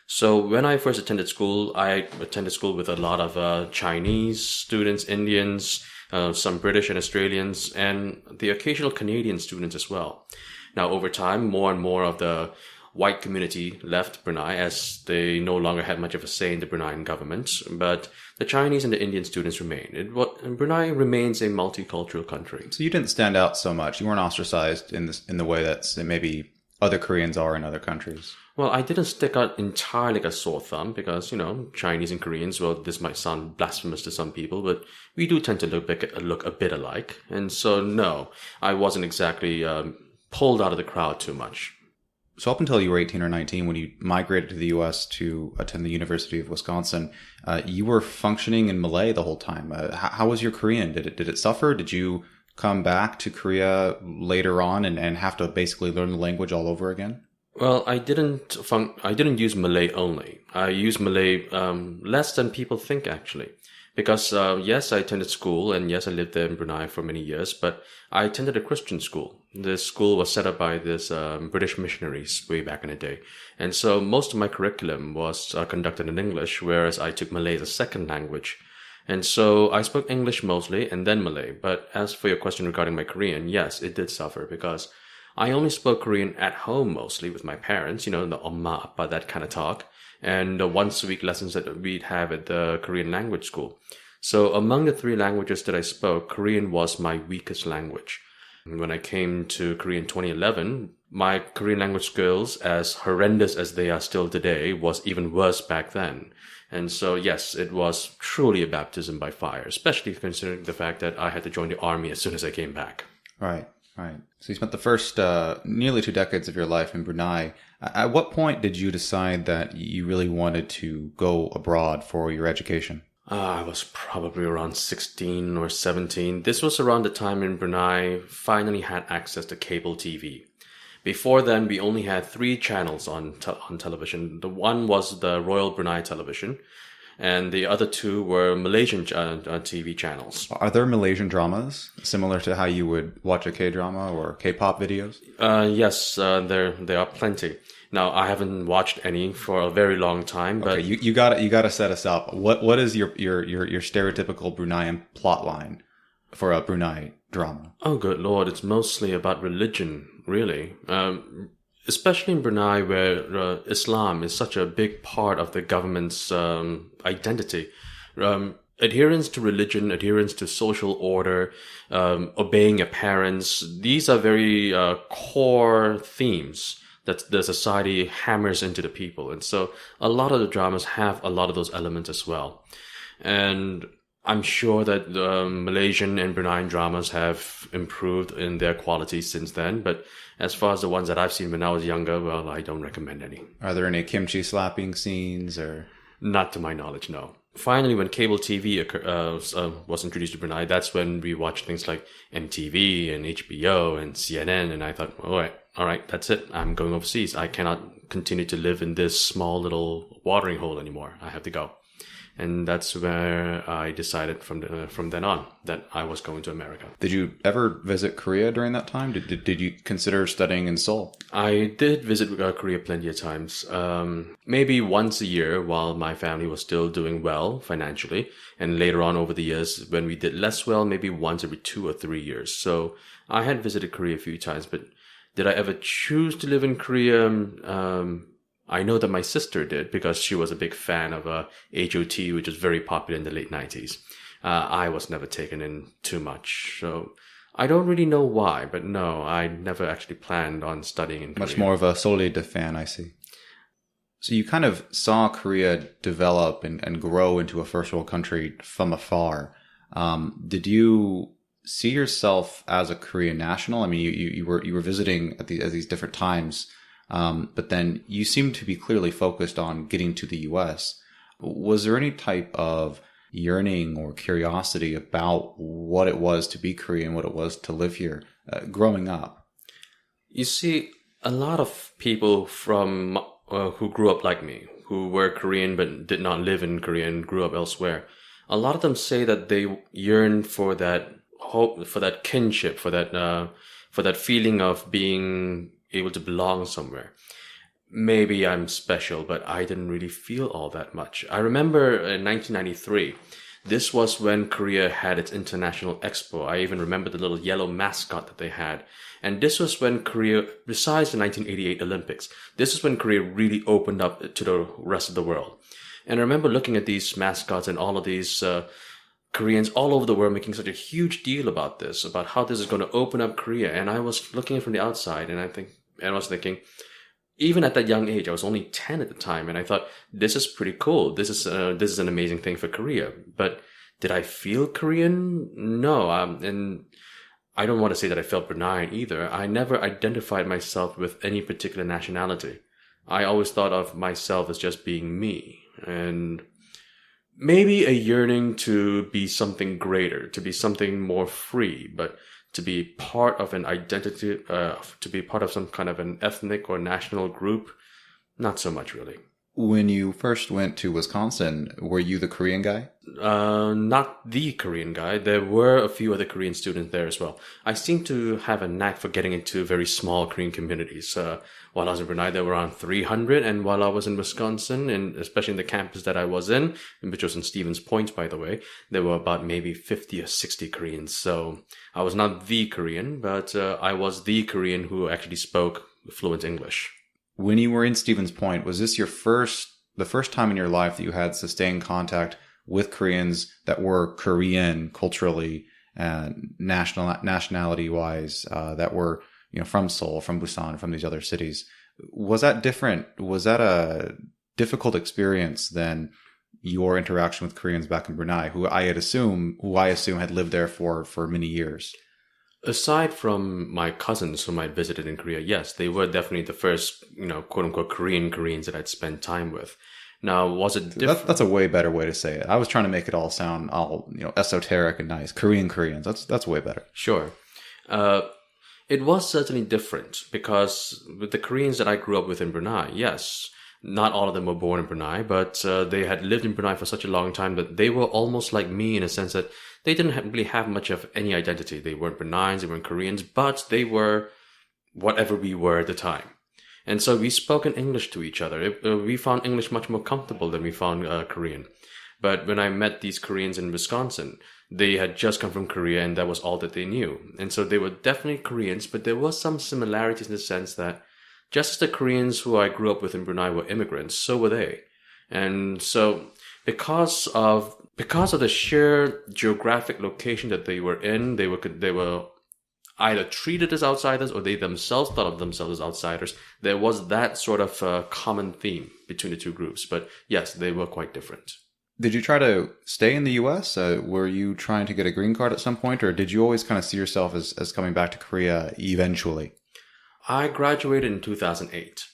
So when I first attended school, I attended school with a lot of Chinese students, Indians, some British and Australians, and the occasional Canadian students as well. Now, over time, more and more of the white community left Brunei as they no longer had much of a say in the Bruneian government, but the Chinese and the Indian students remained. Brunei remains a multicultural country. So you didn't stand out so much. You weren't ostracized in the way that maybe other Koreans are in other countries. Well, I didn't stick out entirely like a sore thumb because, Chinese and Koreans, well, this might sound blasphemous to some people, but we do tend to look a bit alike. And so, no, I wasn't exactly pulled out of the crowd too much. So up until you were 18 or 19, when you migrated to the U.S. to attend the University of Wisconsin, you were functioning in Malay the whole time. How was your Korean? Did it suffer? Did you come back to Korea later on and have to basically learn the language all over again? Well, I didn't use Malay only. I used Malay less than people think, actually. Because, yes, I attended school, and yes, I lived there in Brunei for many years, but I attended a Christian school. This school was set up by this British missionaries way back in the day. And so most of my curriculum was conducted in English, whereas I took Malay as a second language. And so I spoke English mostly, and then Malay. But as for your question regarding my Korean, yes, it did suffer, because I only spoke Korean at home mostly with my parents, the 엄마, 아빠, that kind of talk, and the once-a-week lessons that we'd have at the Korean language school. So among the 3 languages that I spoke, Korean was my weakest language. When I came to Korea in 2011, my Korean language skills, as horrendous as they are still today, was even worse back then. And so, yes, it was truly a baptism by fire, especially considering the fact that I had to join the army as soon as I came back. Right. So you spent the first nearly 2 decades of your life in Brunei. At what point did you decide that you really wanted to go abroad for your education? I was probably around 16 or 17. This was around the time when Brunei finally had access to cable TV. Before then, we only had 3 channels on television. The one was the Royal Brunei Television, and the other 2 were Malaysian TV channels. Are there Malaysian dramas similar to how you would watch a K-drama or K-pop videos? Yes, there are plenty. Now, I haven't watched any for a very long time, but okay, you gotta set us up. What is your stereotypical Bruneian plotline for a Brunei drama? Oh, good Lord, it's mostly about religion, really. Especially in Brunei, where Islam is such a big part of the government's identity. Adherence to religion, adherence to social order, obeying your parents, these are very core themes that the society hammers into the people. And so a lot of the dramas have a lot of those elements as well. And I'm sure that Malaysian and Bruneian dramas have improved in their quality since then. But as far as the ones that I've seen when I was younger, well, I don't recommend any. Are there any kimchi slapping scenes or? Not to my knowledge, no. finally, when cable TV was introduced to Brunei, that's when we watched things like MTV and HBO and CNN. And I thought, all right, that's it. I'm going overseas. I cannot continue to live in this small little watering hole anymore. I have to go. And that's where I decided from then on that I was going to America. Did you ever visit Korea during that time? Did you consider studying in Seoul? I did visit Korea plenty of times. Maybe once a year while my family was still doing well financially. And later on over the years when we did less well, maybe once every 2 or 3 years. So I had visited Korea a few times, but did I ever choose to live in Korea? I know that my sister did because she was a big fan of HOT, which was very popular in the late 90s. I was never taken in too much. So I don't really know why, but no, I never actually planned on studying in Korea. Much more of a Seoul fan, I see. So you kind of saw Korea develop and grow into a first world country from afar. Did you see yourself as a Korean national? I mean, you were visiting at these different times. But then you seem to be clearly focused on getting to the US. Was there any type of yearning or curiosity about what it was to be Korean, what it was to live here growing up? You see, a lot of people from who grew up like me, who were Korean but did not live in Korea and grew up elsewhere, a lot of them say that they yearn for that hope, for that kinship, for that feeling of being able to belong somewhere. Maybe I'm special, but I didn't really feel all that much. I remember in 1993, this was when Korea had its International Expo. I even remember the little yellow mascot that they had. And this was when Korea, besides the 1988 Olympics, this is when Korea really opened up to the rest of the world. And I remember looking at these mascots and all of these Koreans all over the world making such a huge deal about this, about how this is going to open up Korea. And I was looking from the outside and I was thinking, even at that young age, I was only 10 at the time, and I thought, this is pretty cool. This is an amazing thing for Korea. But did I feel Korean? No. And I don't want to say that I felt Brunei either. I never identified myself with any particular nationality. I always thought of myself as just being me. And maybe a yearning to be something greater, to be something more free, but to be part of an identity, to be part of some kind of an ethnic or national group, not so much really. When you first went to Wisconsin, were you the Korean guy? Not the Korean guy. There were a few other Korean students there as well. I seem to have a knack for getting into very small Korean communities. While I was in Brunei, there were around 300. And while I was in Wisconsin, and especially in the campus that I was in, which was in Stevens Point, by the way, there were about maybe 50 or 60 Koreans. So I was not the Korean, but I was the Korean who actually spoke fluent English. When you were in Stevens Point, was this the first time in your life that you had sustained contact with Koreans that were Korean culturally and nationality wise, that were, from Seoul, from Busan, from these other cities? Was that different? Was that a difficult experience than your interaction with Koreans back in Brunei, who I assume had lived there for many years? Aside from my cousins whom I visited in Korea, yes, they were definitely the first, quote unquote Koreans that I'd spent time with. Now, was it different? That's a way better way to say it. I was trying to make it all sound all, esoteric and nice. Koreans. That's way better. Sure. It was certainly different because with the Koreans that I grew up with in Brunei, yes, not all of them were born in Brunei, but they had lived in Brunei for such a long time that they were almost like me in a sense that they didn't really have much of any identity. They weren't Bruneians, they weren't Koreans, but they were whatever we were at the time. And so we spoke in English to each other. We found English much more comfortable than we found Korean. But when I met these Koreans in Wisconsin, they had just come from Korea and that was all that they knew. And so they were definitely Koreans, but there was some similarities in the sense that just as the Koreans who I grew up with in Brunei were immigrants, so were they. And so because of the sheer geographic location that they were in, they were either treated as outsiders or they themselves thought of themselves as outsiders. There was that sort of common theme between the two groups. But yes, they were quite different. Did you try to stay in the U.S.? Were you trying to get a green card at some point, or did you always kind of see yourself as coming back to Korea eventually? I graduated in 2008.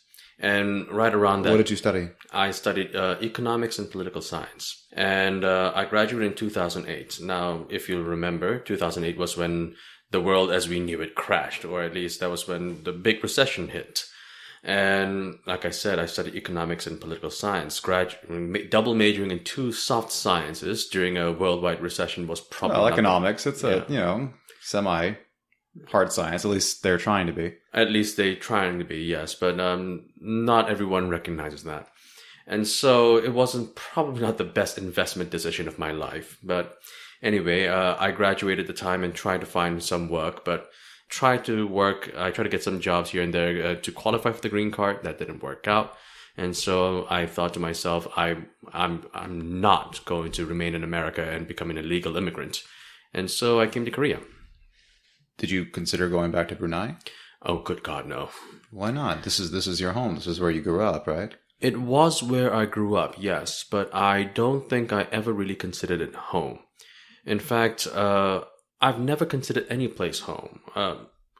And right around that... What did you study? I studied economics and political science. And I graduated in 2008. Now, if you'll remember, 2008 was when the world as we knew it crashed, or at least that was when the big recession hit. And like I said, I studied economics and political science. Double majoring in 2 soft sciences during a worldwide recession was probably... Well, economics, it's a, semi-hard science. At least they're trying to be. At least they're trying to be, yes. But not everyone recognizes that. And so it wasn't probably not the best investment decision of my life. But anyway, I graduated at the time and tried to find some work, but I tried to get some jobs here and there to qualify for the green card. That didn't work out. And so I thought to myself, I'm not going to remain in America and become an illegal immigrant. And so I came to Korea. Did you consider going back to Brunei? Oh, good God, no. Why not? This is your home. This is where you grew up, right? It was where I grew up, yes, but I don't think I ever really considered it home. In fact, I've never considered any place home.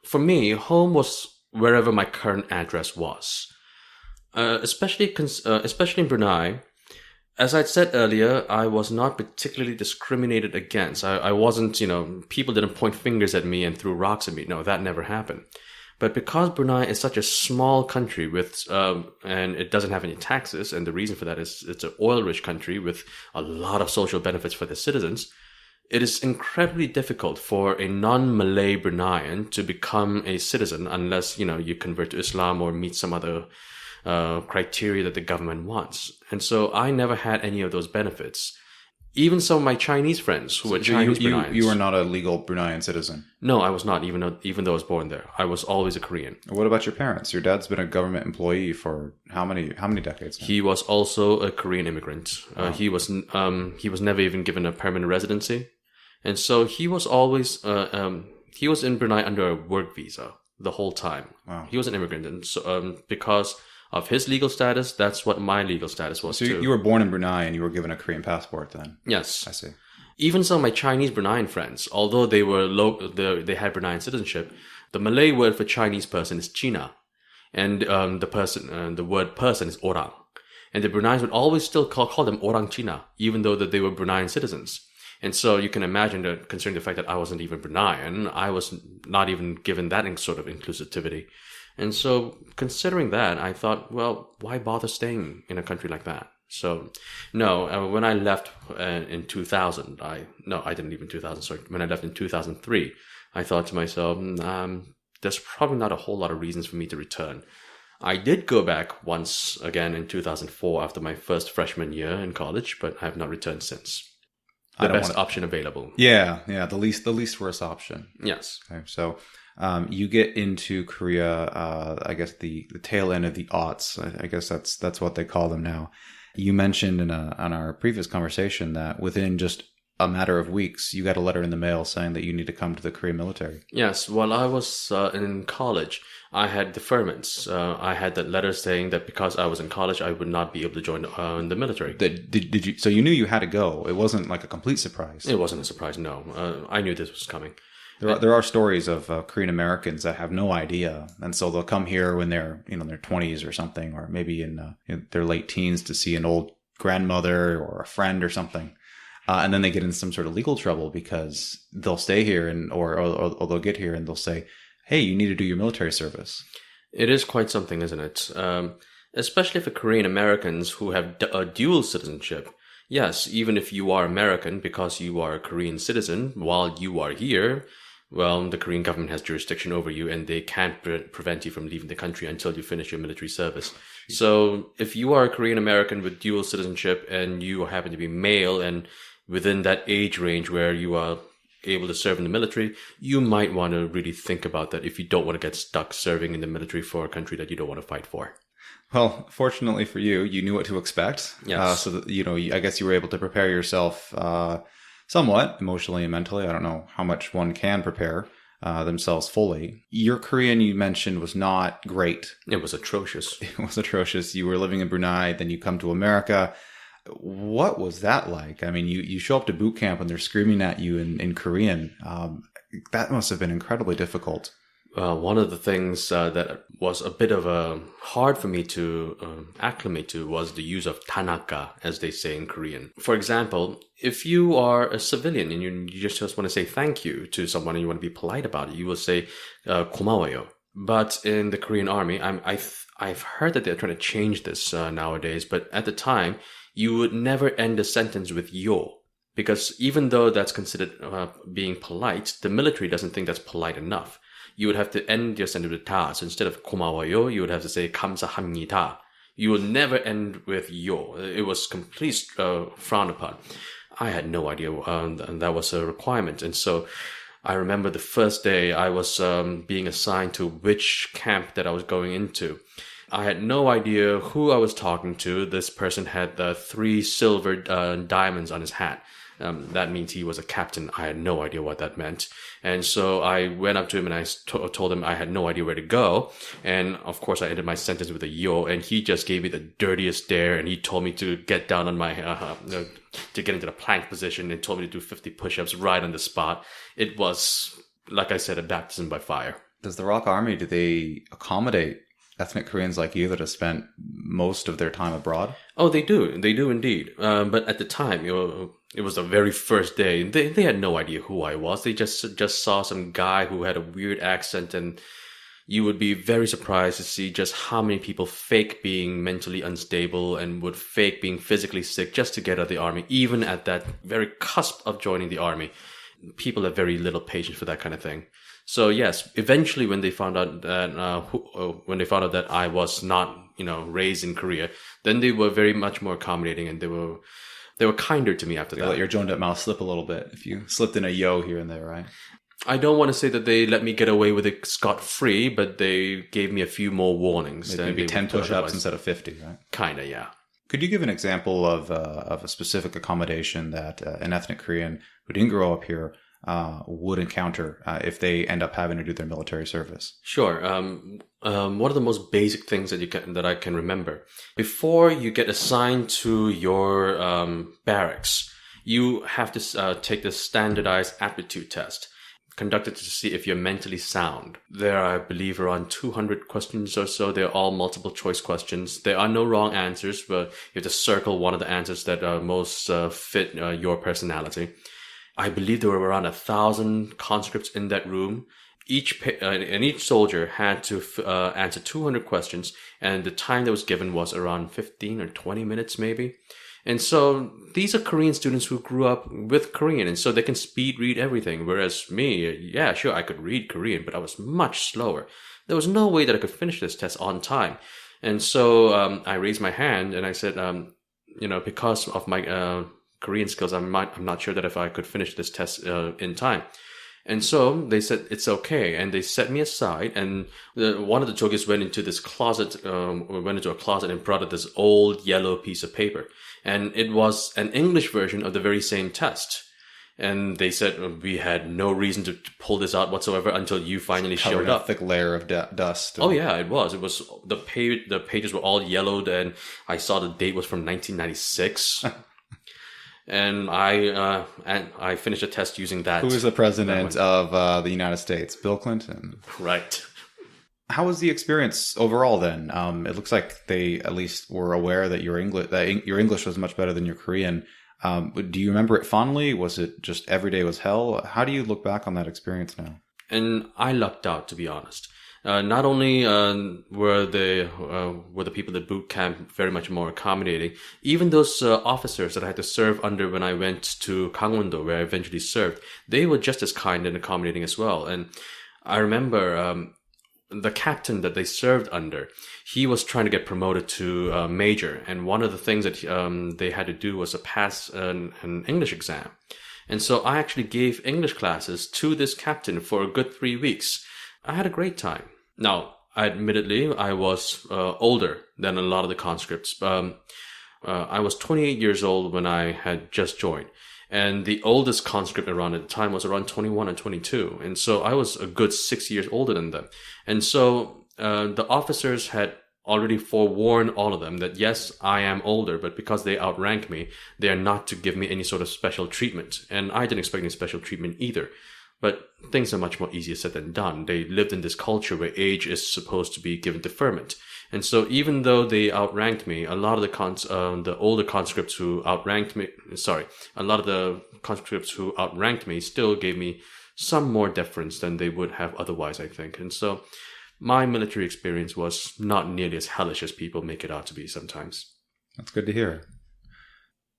For me, home was wherever my current address was. Especially in Brunei. As I'd said earlier, I was not particularly discriminated against. I wasn't, people didn't point fingers at me and threw rocks at me. No, that never happened. But because Brunei is such a small country and it doesn't have any taxes, and the reason for that is it's an oil-rich country with a lot of social benefits for the citizens, it is incredibly difficult for a non-Malay Bruneian to become a citizen unless, you convert to Islam or meet some other criteria that the government wants. And so I never had any of those benefits. Even some of my Chinese friends who were Chinese Bruneians. You were not a legal Bruneian citizen? No, I was not, even though I was born there. I was always a Korean. What about your parents? Your dad's been a government employee for how many decades now? He was also a Korean immigrant. Oh. He was never even given a permanent residency. And so he was always, he was in Brunei under a work visa the whole time. Wow. He was an immigrant. And so, because of his legal status, that's what my legal status was too. So you were born in Brunei and you were given a Korean passport then? Yes. I see. Even some of my Chinese Bruneian friends, although they were they had Bruneian citizenship, the Malay word for Chinese person is Cina. And the word person is orang. And the Bruneians would always still call them orang Cina, even though that they were Bruneian citizens. And so you can imagine that, considering the fact that I wasn't even Bruneian, I was not even given that sort of inclusivity. And so considering that, I thought, well, why bother staying in a country like that? So, no, when I left in 2000, I didn't leave in 2000, sorry. When I left in 2003, I thought to myself, there's probably not a whole lot of reasons for me to return. I did go back once again in 2004 after my first freshman year in college, but I have not returned since. The best option available. Yeah, the least worst option. Yes. Okay, so you get into Korea, I guess the tail end of the aughts. I guess that's what they call them now. You mentioned on our previous conversation that within just a matter of weeks, you got a letter in the mail saying that you need to come to the Korean military. Yes. While I was in college, I had deferments. I had that letter saying that because I was in college, I would not be able to join the military. Did you? So you knew you had to go. It wasn't like a complete surprise. It wasn't a surprise. No, I knew this was coming. There are stories of Korean Americans that have no idea, and so they'll come here when they're in their 20s or something, or maybe in their late teens to see an old grandmother or a friend or something, and then they get in some sort of legal trouble because they'll stay here or they'll get here and they'll say, "Hey, you need to do your military service." It is quite something, isn't it? Especially for Korean Americans who have a dual citizenship. Yes, even if you are American because you are a Korean citizen while you are here, well, the Korean government has jurisdiction over you and they can't prevent you from leaving the country until you finish your military service. So if you are a Korean American with dual citizenship and you happen to be male and within that age range where you are able to serve in the military, you might want to really think about that if you don't want to get stuck serving in the military for a country that you don't want to fight for. Well, fortunately for you, you knew what to expect. Yes. So that, I guess you were able to prepare yourself somewhat emotionally and mentally. I don't know how much one can prepare themselves fully. Your Korean, you mentioned, was not great. It was atrocious. It was atrocious. You were living in Brunei, then you come to America. What was that like? I mean, you show up to boot camp and they're screaming at you in Korean. That must have been incredibly difficult. One of the things that was a bit of a hard for me to acclimate to was the use of tanaka, as they say in Korean. For example, if you are a civilian and you just want to say thank you to someone and you want to be polite about it, you will say 고마워요. But in the Korean army, I've heard that they're trying to change this nowadays. But at the time, you would never end a sentence with yo. Because even though that's considered being polite, the military doesn't think that's polite enough. You would have to end your sentence with ta. So instead of 고마워요, you would have to say 감사합니다. You will never end with yo. It was completely frowned upon. I had no idea that was a requirement. And so I remember the first day I was being assigned to which camp that I was going into. I had no idea who I was talking to. This person had 3 silver diamonds on his hat. That means he was a captain. I had no idea what that meant. And so I went up to him and I told him I had no idea where to go. And of course I ended my sentence with a yo, and he just gave me the dirtiest stare, and he told me to get down on my, to get into the plank position, and told me to do 50 push-ups right on the spot. It was, like I said, a baptism by fire. Does the ROK Army, do they accommodate ethnic Koreans like you that have spent most of their time abroad? Oh, they do. They do indeed. But at the time, it was the very first day. They had no idea who I was. They just saw some guy who had a weird accent, and you would be very surprised to see just how many people fake being mentally unstable and would fake being physically sick just to get out of the army, even at that very cusp of joining the army. People have very little patience for that kind of thing. So yes, eventually when they found out that I was not, raised in Korea, then they were very much more accommodating, and they were kinder to me after that. They let your Joan mouth slip a little bit if you slipped in a yo here and there, right? I don't want to say that they let me get away with it scot-free, but they gave me a few more warnings. Maybe 10 push-ups instead of 50, right? Kinda, yeah. Could you give an example of a specific accommodation that an ethnic Korean who didn't grow up here would encounter if they end up having to do their military service? Sure. One of the most basic things that I can remember, before you get assigned to your barracks, you have to take the standardized aptitude test, conducted to see if you're mentally sound. There are, I believe, around 200 questions or so. They're all multiple choice questions. There are no wrong answers, but you have to circle one of the answers that most fit your personality. I believe there were around 1,000 conscripts in that room. Each soldier had to answer 200 questions, and the time that was given was around 15 or 20 minutes maybe. And so these are Korean students who grew up with Korean, and so they can speed read everything. Whereas me, yeah, sure, I could read Korean, but I was much slower. There was no way that I could finish this test on time. And so I raised my hand and I said, because of my Korean skills, I'm not sure that if I could finish this test in time. And so they said, it's okay. And they set me aside. And one of the jokers went into a closet and brought out this old yellow piece of paper. And it was an English version of the very same test. And they said, we had no reason to pull this out whatsoever until you finally showed up. A thick layer of dust. Oh yeah, it was. It was the pages were all yellowed, and I saw the date was from 1996. And I finished the test using that. Who is the president of the United States? Bill Clinton. Right. How was the experience overall then? It looks like they at least were aware that your English was much better than your Korean. Do you remember it fondly? Was it just every day was hell? How do you look back on that experience now? And I lucked out, to be honest. Not only were the people at boot camp very much more accommodating, even those officers that I had to serve under when I went to Gangwon-do, where I eventually served, they were just as kind and accommodating as well. And I remember the captain that they served under, he was trying to get promoted to major, and one of the things that they had to do was to pass an English exam. And so I actually gave English classes to this captain for a good 3 weeks. I had a great time. Now, admittedly, I was older than a lot of the conscripts. I was 28 years old when I had just joined. And the oldest conscript around at the time was around 21 and 22. And so I was a good 6 years older than them. And so the officers had already forewarned all of them that, yes, I am older, but because they outrank me, they are not to give me any sort of special treatment. And I didn't expect any special treatment either. But things are much more easier said than done. They lived in this culture where age is supposed to be given deferment. And so even though they outranked me, a lot of the older conscripts who outranked me, a lot of the conscripts who outranked me still gave me some more deference than they would have otherwise, I think. And so my military experience was not nearly as hellish as people make it out to be sometimes. That's good to hear.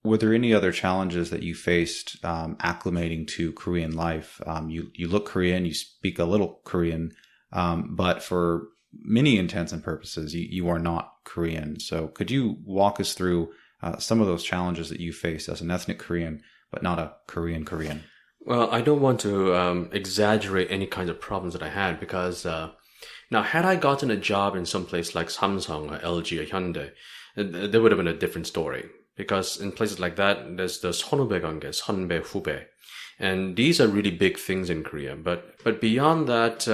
Were there any other challenges that you faced acclimating to Korean life? You look Korean, you speak a little Korean, but for many intents and purposes, you are not Korean. So could you walk us through some of those challenges that you faced as an ethnic Korean, but not a Korean Korean? Well, I don't want to exaggerate any kinds of problems that I had because now, had I gotten a job in some place like Samsung or LG or Hyundai, there would have been a different story. Because in places like that, there's the 선후배 관계, 선배, 후배. And these are really big things in Korea. But beyond that,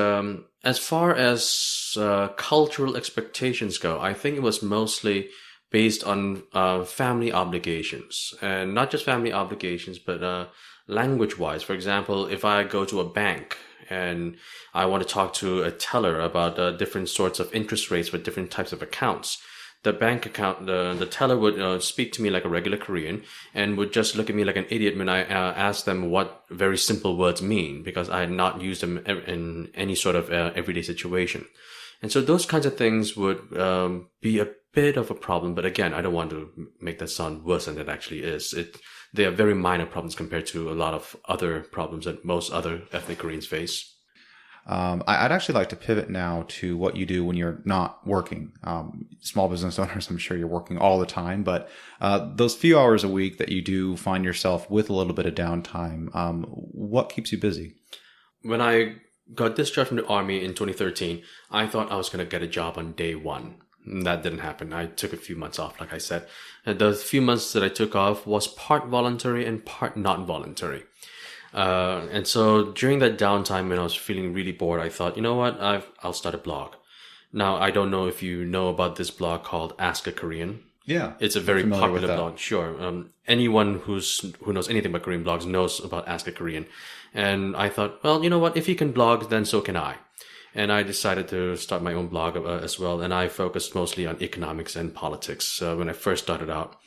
as far as cultural expectations go, I think it was mostly based on family obligations. And not just family obligations, but language-wise. For example, if I go to a bank and I want to talk to a teller about different sorts of interest rates for different types of accounts, the teller would speak to me like a regular Korean and would just look at me like an idiot when I asked them what very simple words mean, because I had not used them in any sort of everyday situation. And so those kinds of things would be a bit of a problem. But again, I don't want to make that sound worse than it actually is. They are very minor problems compared to a lot of other problems that most other ethnic Koreans face. I'd actually like to pivot now to what you do when you're not working. Small business owners, I'm sure you're working all the time, but those few hours a week that you do find yourself with a little bit of downtime, what keeps you busy? When I got discharged from the army in 2013, I thought I was going to get a job on day one. That didn't happen. I took a few months off, like I said. And the few months that I took off was part voluntary and part not voluntary. And so during that downtime when I was feeling really bored, I thought, you know what, I'll start a blog. Now, I don't know if you know about this blog called Ask a Korean. Yeah. It's a very popular blog. Sure. Anyone who knows anything about Korean blogs knows about Ask a Korean. And I thought, well, you know what, if he can blog, then so can I. And I decided to start my own blog as well. And I focused mostly on economics and politics when I first started out.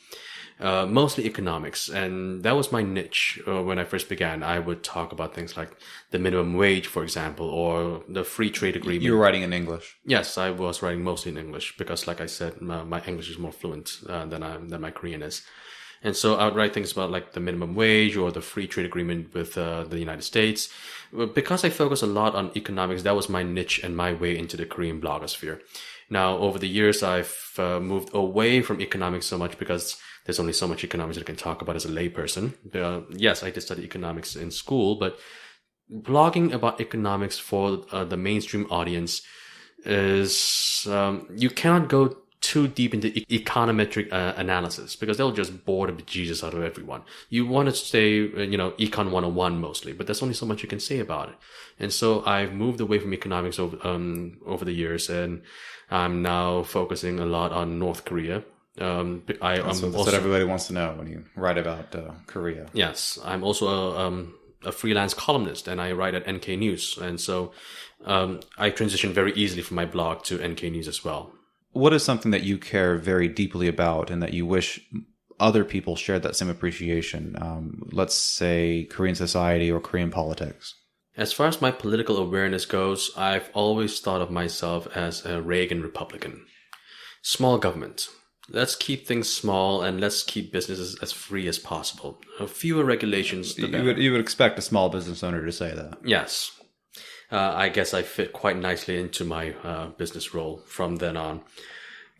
Mostly economics. And that was my niche when I first began. I would talk about things like the minimum wage, for example, or the free trade agreement. You were writing in English? Yes, I was writing mostly in English because, like I said, my English is more fluent than my Korean is. And so I would write things about like the minimum wage or the free trade agreement with the United States. Because I focus a lot on economics, that was my niche and my way into the Korean blogosphere. Now, over the years, I've moved away from economics so much because there's only so much economics that I can talk about as a layperson. Yes, I did study economics in school, but blogging about economics for the mainstream audience is you cannot go too deep into econometric analysis because they'll just bore the bejesus out of everyone. You want to stay, Econ 101 mostly, but there's only so much you can say about it. And so I've moved away from economics over the years, and I'm now focusing a lot on North Korea. That's what everybody wants to know when you write about Korea. Yes, I'm also a freelance columnist, and I write at NK News. And so I transitioned very easily from my blog to NK News as well. What is something that you care very deeply about and that you wish other people shared that same appreciation? Let's say Korean society or Korean politics. As far as my political awareness goes, I've always thought of myself as a Reagan Republican. Small government. Let's keep things small and let's keep businesses as free as possible. Fewer regulations, the better. You would expect a small business owner to say that. Yes. I guess I fit quite nicely into my business role from then on.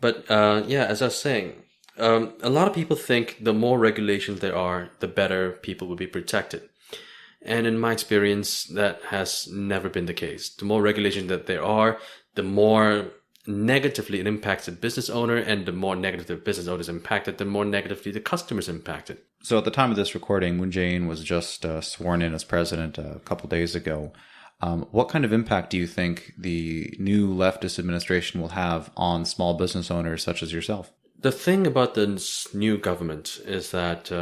But as I was saying, a lot of people think the more regulations there are, the better people will be protected. And in my experience, that has never been the case. The more regulations that there are, the more negatively it impacts the business owner, and the more negative the business owner is impacted, the more negatively the customer is impacted. So at the time of this recording, when jae-in was just sworn in as president a couple days ago, what kind of impact do you think the new leftist administration will have on small business owners such as yourself? The thing about this new government is that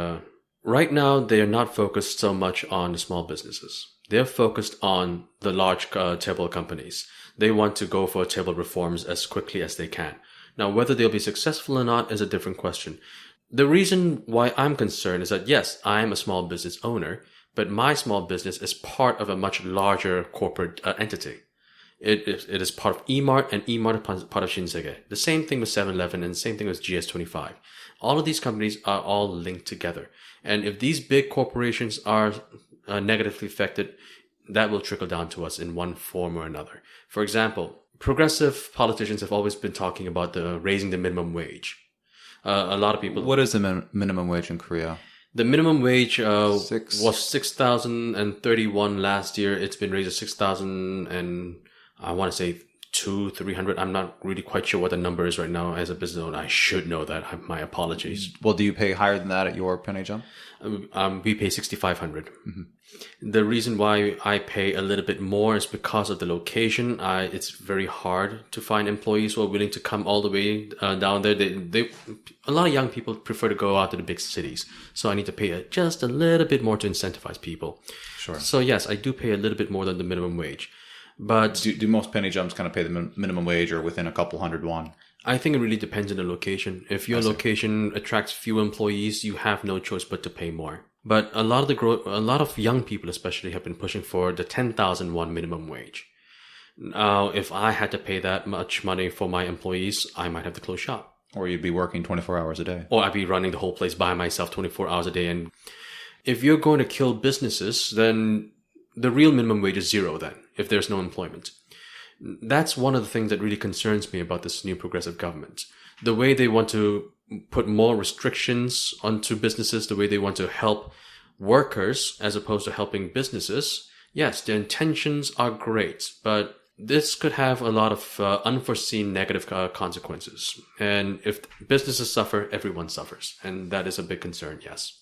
right now they are not focused so much on the small businesses. They're focused on the large table companies. They want to go for table reforms as quickly as they can. Now, whether they'll be successful or not is a different question. The reason why I'm concerned is that, yes, I'm a small business owner, but my small business is part of a much larger corporate entity. It is part of E-Mart, and E-Mart is part of Shinsegae. The same thing with 7-Eleven, and the same thing with GS25. All of these companies are all linked together. And if these big corporations are negatively affected, that will trickle down to us in one form or another. For example, progressive politicians have always been talking about raising the minimum wage. A lot of people... What is the minimum wage in Korea? The minimum wage was 6,031 last year. It's been raised to 6,000 and I want to say 300. I'm not really quite sure what the number is right now as a business owner. I should know that. My apologies. Well, do you pay higher than that at your Pyeongchang? We pay 6,500. The reason why I pay a little bit more is because of the location. It's very hard to find employees who are willing to come all the way down there. A lot of young people prefer to go out to the big cities. So I need to pay just a little bit more to incentivize people. Sure. So yes, I do pay a little bit more than the minimum wage. But do most Pyeongchangs kind of pay the minimum wage or within a couple hundred won? I think it really depends on the location. If your location attracts few employees, you have no choice but to pay more. But a lot of young people especially have been pushing for the 10,000 won minimum wage. Now, if I had to pay that much money for my employees, I might have to close shop. Or you'd be working 24 hours a day. Or I'd be running the whole place by myself 24 hours a day. And if you're going to kill businesses, then the real minimum wage is zero then, if there's no employment. That's one of the things that really concerns me about this new progressive government. The way they want to put more restrictions onto businesses, the way they want to help workers as opposed to helping businesses. Yes, their intentions are great, but this could have a lot of unforeseen negative consequences. And if businesses suffer, everyone suffers. And that is a big concern, yes.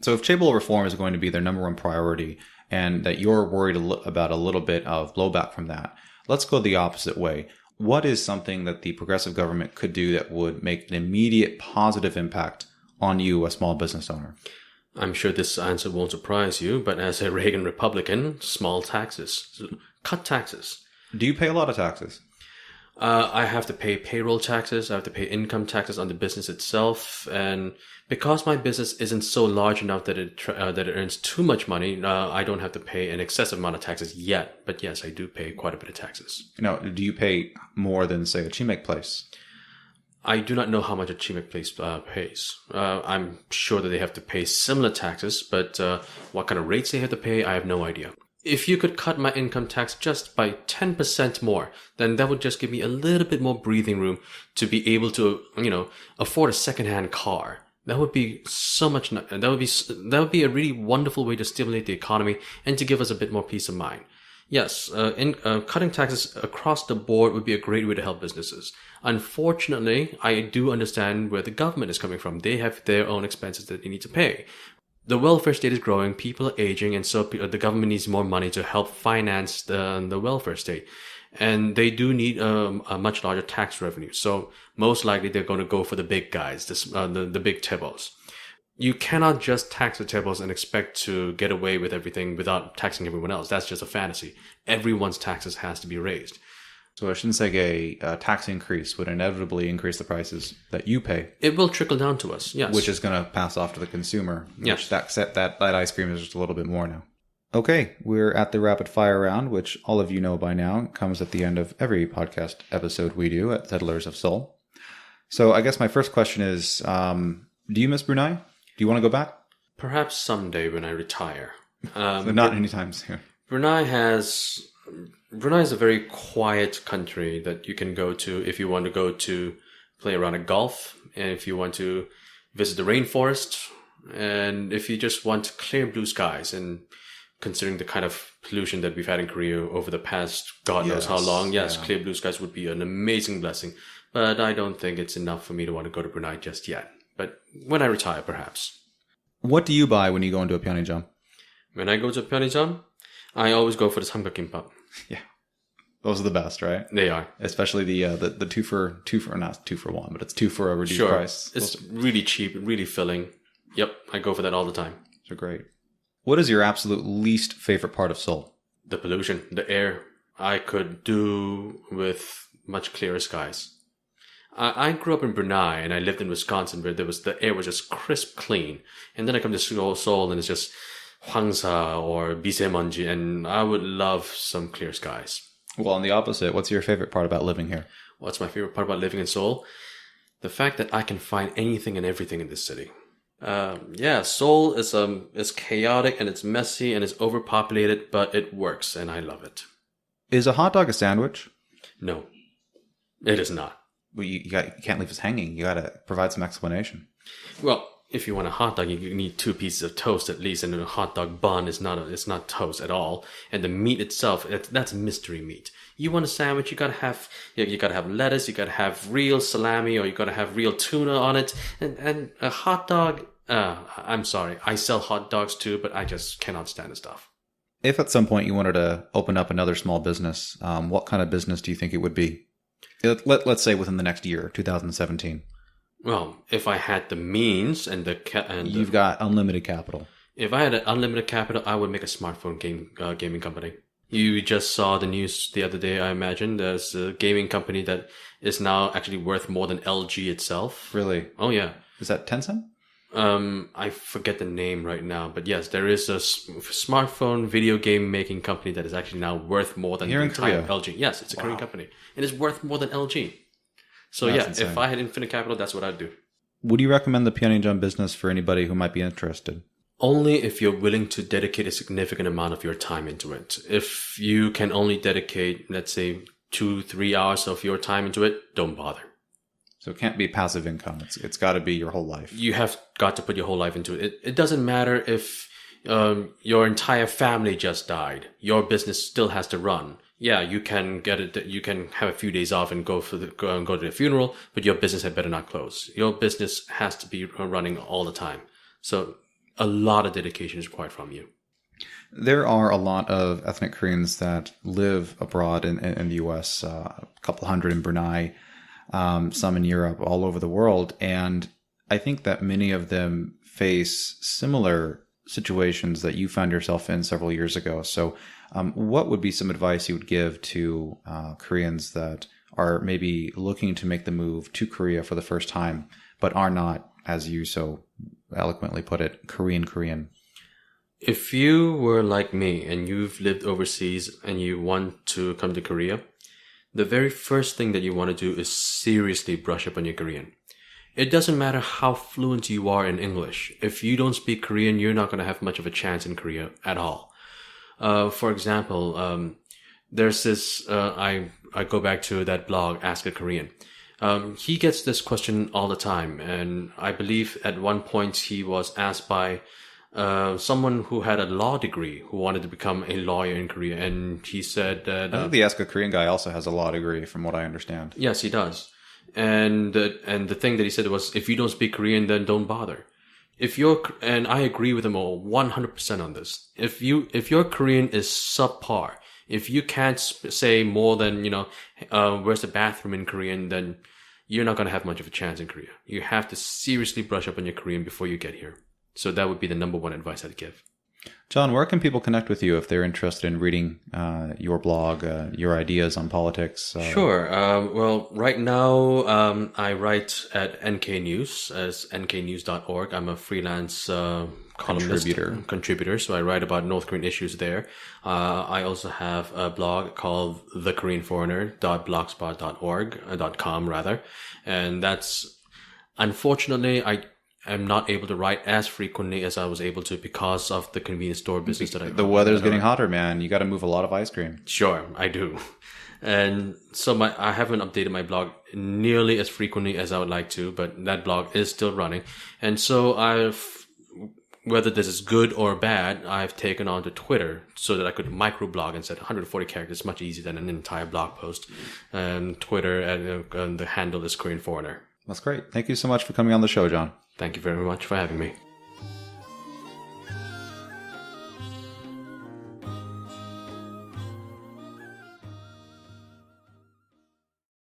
So if chaebol reform is going to be their number one priority and that you're worried about a little bit of blowback from that, let's go the opposite way. What is something that the progressive government could do that would make an immediate positive impact on you, a small business owner? I'm sure this answer won't surprise you, but as a Reagan Republican, small taxes. Cut taxes. Do you pay a lot of taxes? I have to pay payroll taxes. I have to pay income taxes on the business itself. And because my business isn't so large enough that it earns too much money, I don't have to pay an excessive amount of taxes yet. But yes, I do pay quite a bit of taxes. Do you pay more than, say, a chimek place? I do not know how much a chimek place pays. I'm sure that they have to pay similar taxes, but what kind of rates they have to pay, I have no idea. If you could cut my income tax just by 10% more, then that would just give me a little bit more breathing room to be able to, afford a secondhand car. That would be so much. That would be a really wonderful way to stimulate the economy and to give us a bit more peace of mind. Yes, cutting taxes across the board would be a great way to help businesses. Unfortunately, I do understand where the government is coming from. They have their own expenses that they need to pay. The welfare state is growing, people are aging, and so the government needs more money to help finance the welfare state. And they do need a much larger tax revenue. So most likely they're going to go for the big guys, the big tables. You cannot just tax the tables and expect to get away with everything without taxing everyone else. That's just a fantasy. Everyone's taxes has to be raised. So I shouldn't say a tax increase would inevitably increase the prices that you pay. It will trickle down to us, yes. Which is going to pass off to the consumer. Yes. That ice cream is just a little bit more now. Okay, we're at the rapid fire round, which all of you know by now. It comes at the end of every podcast episode we do at Settlers of Seoul. So I guess my first question is, do you miss Brunei? Do you want to go back? Perhaps someday when I retire. So not anytime soon. Brunei is a very quiet country that you can go to if you want to go to play around a golf, and if you want to visit the rainforest, and if you just want clear blue skies. And considering the kind of pollution that we've had in Korea over the past God knows how long, clear blue skies would be an amazing blessing. But I don't think it's enough for me to want to go to Brunei just yet. But when I retire, perhaps. What do you buy when you go into a Pyeongchang? When I go to Pyeongchang, I always go for the samgakkimbap. Yeah. Those are the best, right? They are. Especially the two for not 2 for 1, but it's 2 for a reduced price. It's really cheap, really filling. Yep, I go for that all the time. They're great. What is your absolute least favorite part of Seoul? The pollution, the air. I could do with much clearer skies. I grew up in Brunei and I lived in Wisconsin where the air was just crisp clean. And then I come to Seoul and it's just Hwangsa or Bisemonji, and I would love some clear skies. Well, on the opposite, what's your favorite part about living here? What's my favorite part about living in Seoul? The fact that I can find anything and everything in this city. Seoul is chaotic and it's messy and it's overpopulated, but it works and I love it. Is a hot dog a sandwich? No, it is not. Well, you can't leave us hanging. You got to provide some explanation. Well, if you want a hot dog, you need 2 pieces of toast at least, and a hot dog bun is not toast at all. And the meat itself, that's mystery meat. You want a sandwich, you gotta have lettuce, you gotta have real salami, or you gotta have real tuna on it. And a hot dog, I'm sorry, I sell hot dogs too, but I just cannot stand the stuff. If at some point you wanted to open up another small business, what kind of business do you think it would be? Let's say within the next year, 2017. Well, if I had the means and you've got unlimited capital. If I had unlimited capital, I would make a smartphone gaming company. You just saw the news the other day, I imagine. There's a gaming company that is now actually worth more than LG itself. Really? Oh, yeah. Is that Tencent? I forget the name right now, but yes, there is a smartphone video game making company that is actually now worth more than the entire LG. Yes, it's a Korean company. It is worth more than LG. So that's insane. If I had infinite capital, that's what I'd do. Would you recommend the Pyeongjang business for anybody who might be interested? Only if you're willing to dedicate a significant amount of your time into it. If you can only dedicate, let's say, 2-3 hours of your time into it, don't bother. So it can't be passive income. It's got to be your whole life. You have got to put your whole life into it. It doesn't matter if your entire family just died. Your business still has to run. Yeah, you can get it. You can have a few days off and go to the funeral, but your business had better not close. Your business has to be running all the time. So a lot of dedication is required from you. There are a lot of ethnic Koreans that live abroad in the U.S., a couple hundred in Brunei, some in Europe, all over the world. And I think that many of them face similar situations that you found yourself in several years ago. So what would be some advice you would give to Koreans that are maybe looking to make the move to Korea for the first time, but are not, as you so eloquently put it, Korean? If you were like me and you've lived overseas and you want to come to Korea, the very first thing that you want to do is seriously brush up on your Korean. It doesn't matter how fluent you are in English. If you don't speak Korean, you're not going to have much of a chance in Korea at all. For example, there's this, I go back to that blog, Ask a Korean. He gets this question all the time. And I believe at one point he was asked by someone who had a law degree who wanted to become a lawyer in Korea. And he said that... I think the Ask a Korean guy also has a law degree, from what I understand. Yes, he does. And the thing that he said was, if you don't speak Korean, then don't bother. And I agree with him all 100% on this. If your Korean is subpar, if you can't say more than, where's the bathroom in Korean, then you're not going to have much of a chance in Korea. You have to seriously brush up on your Korean before you get here. So that would be the number one advice I'd give. John, where can people connect with you if they're interested in reading your blog, your ideas on politics? Sure. Well, right now I write at NK News as nknews.org. I'm a freelance columnist, contributor. So I write about North Korean issues there. I also have a blog called thekoreanforeigner.blogspot.com rather, and that's unfortunately I'm not able to write as frequently as I was able to because of the convenience store business that I... The weather's getting hotter, man. You got to move a lot of ice cream. Sure, I do. And so I haven't updated my blog nearly as frequently as I would like to, but that blog is still running. And so whether this is good or bad, I've taken on to Twitter so that I could microblog and said 140 characters, much easier than an entire blog post. And Twitter, and the handle is Korean Foreigner. That's great. Thank you so much for coming on the show, John. Thank you very much for having me.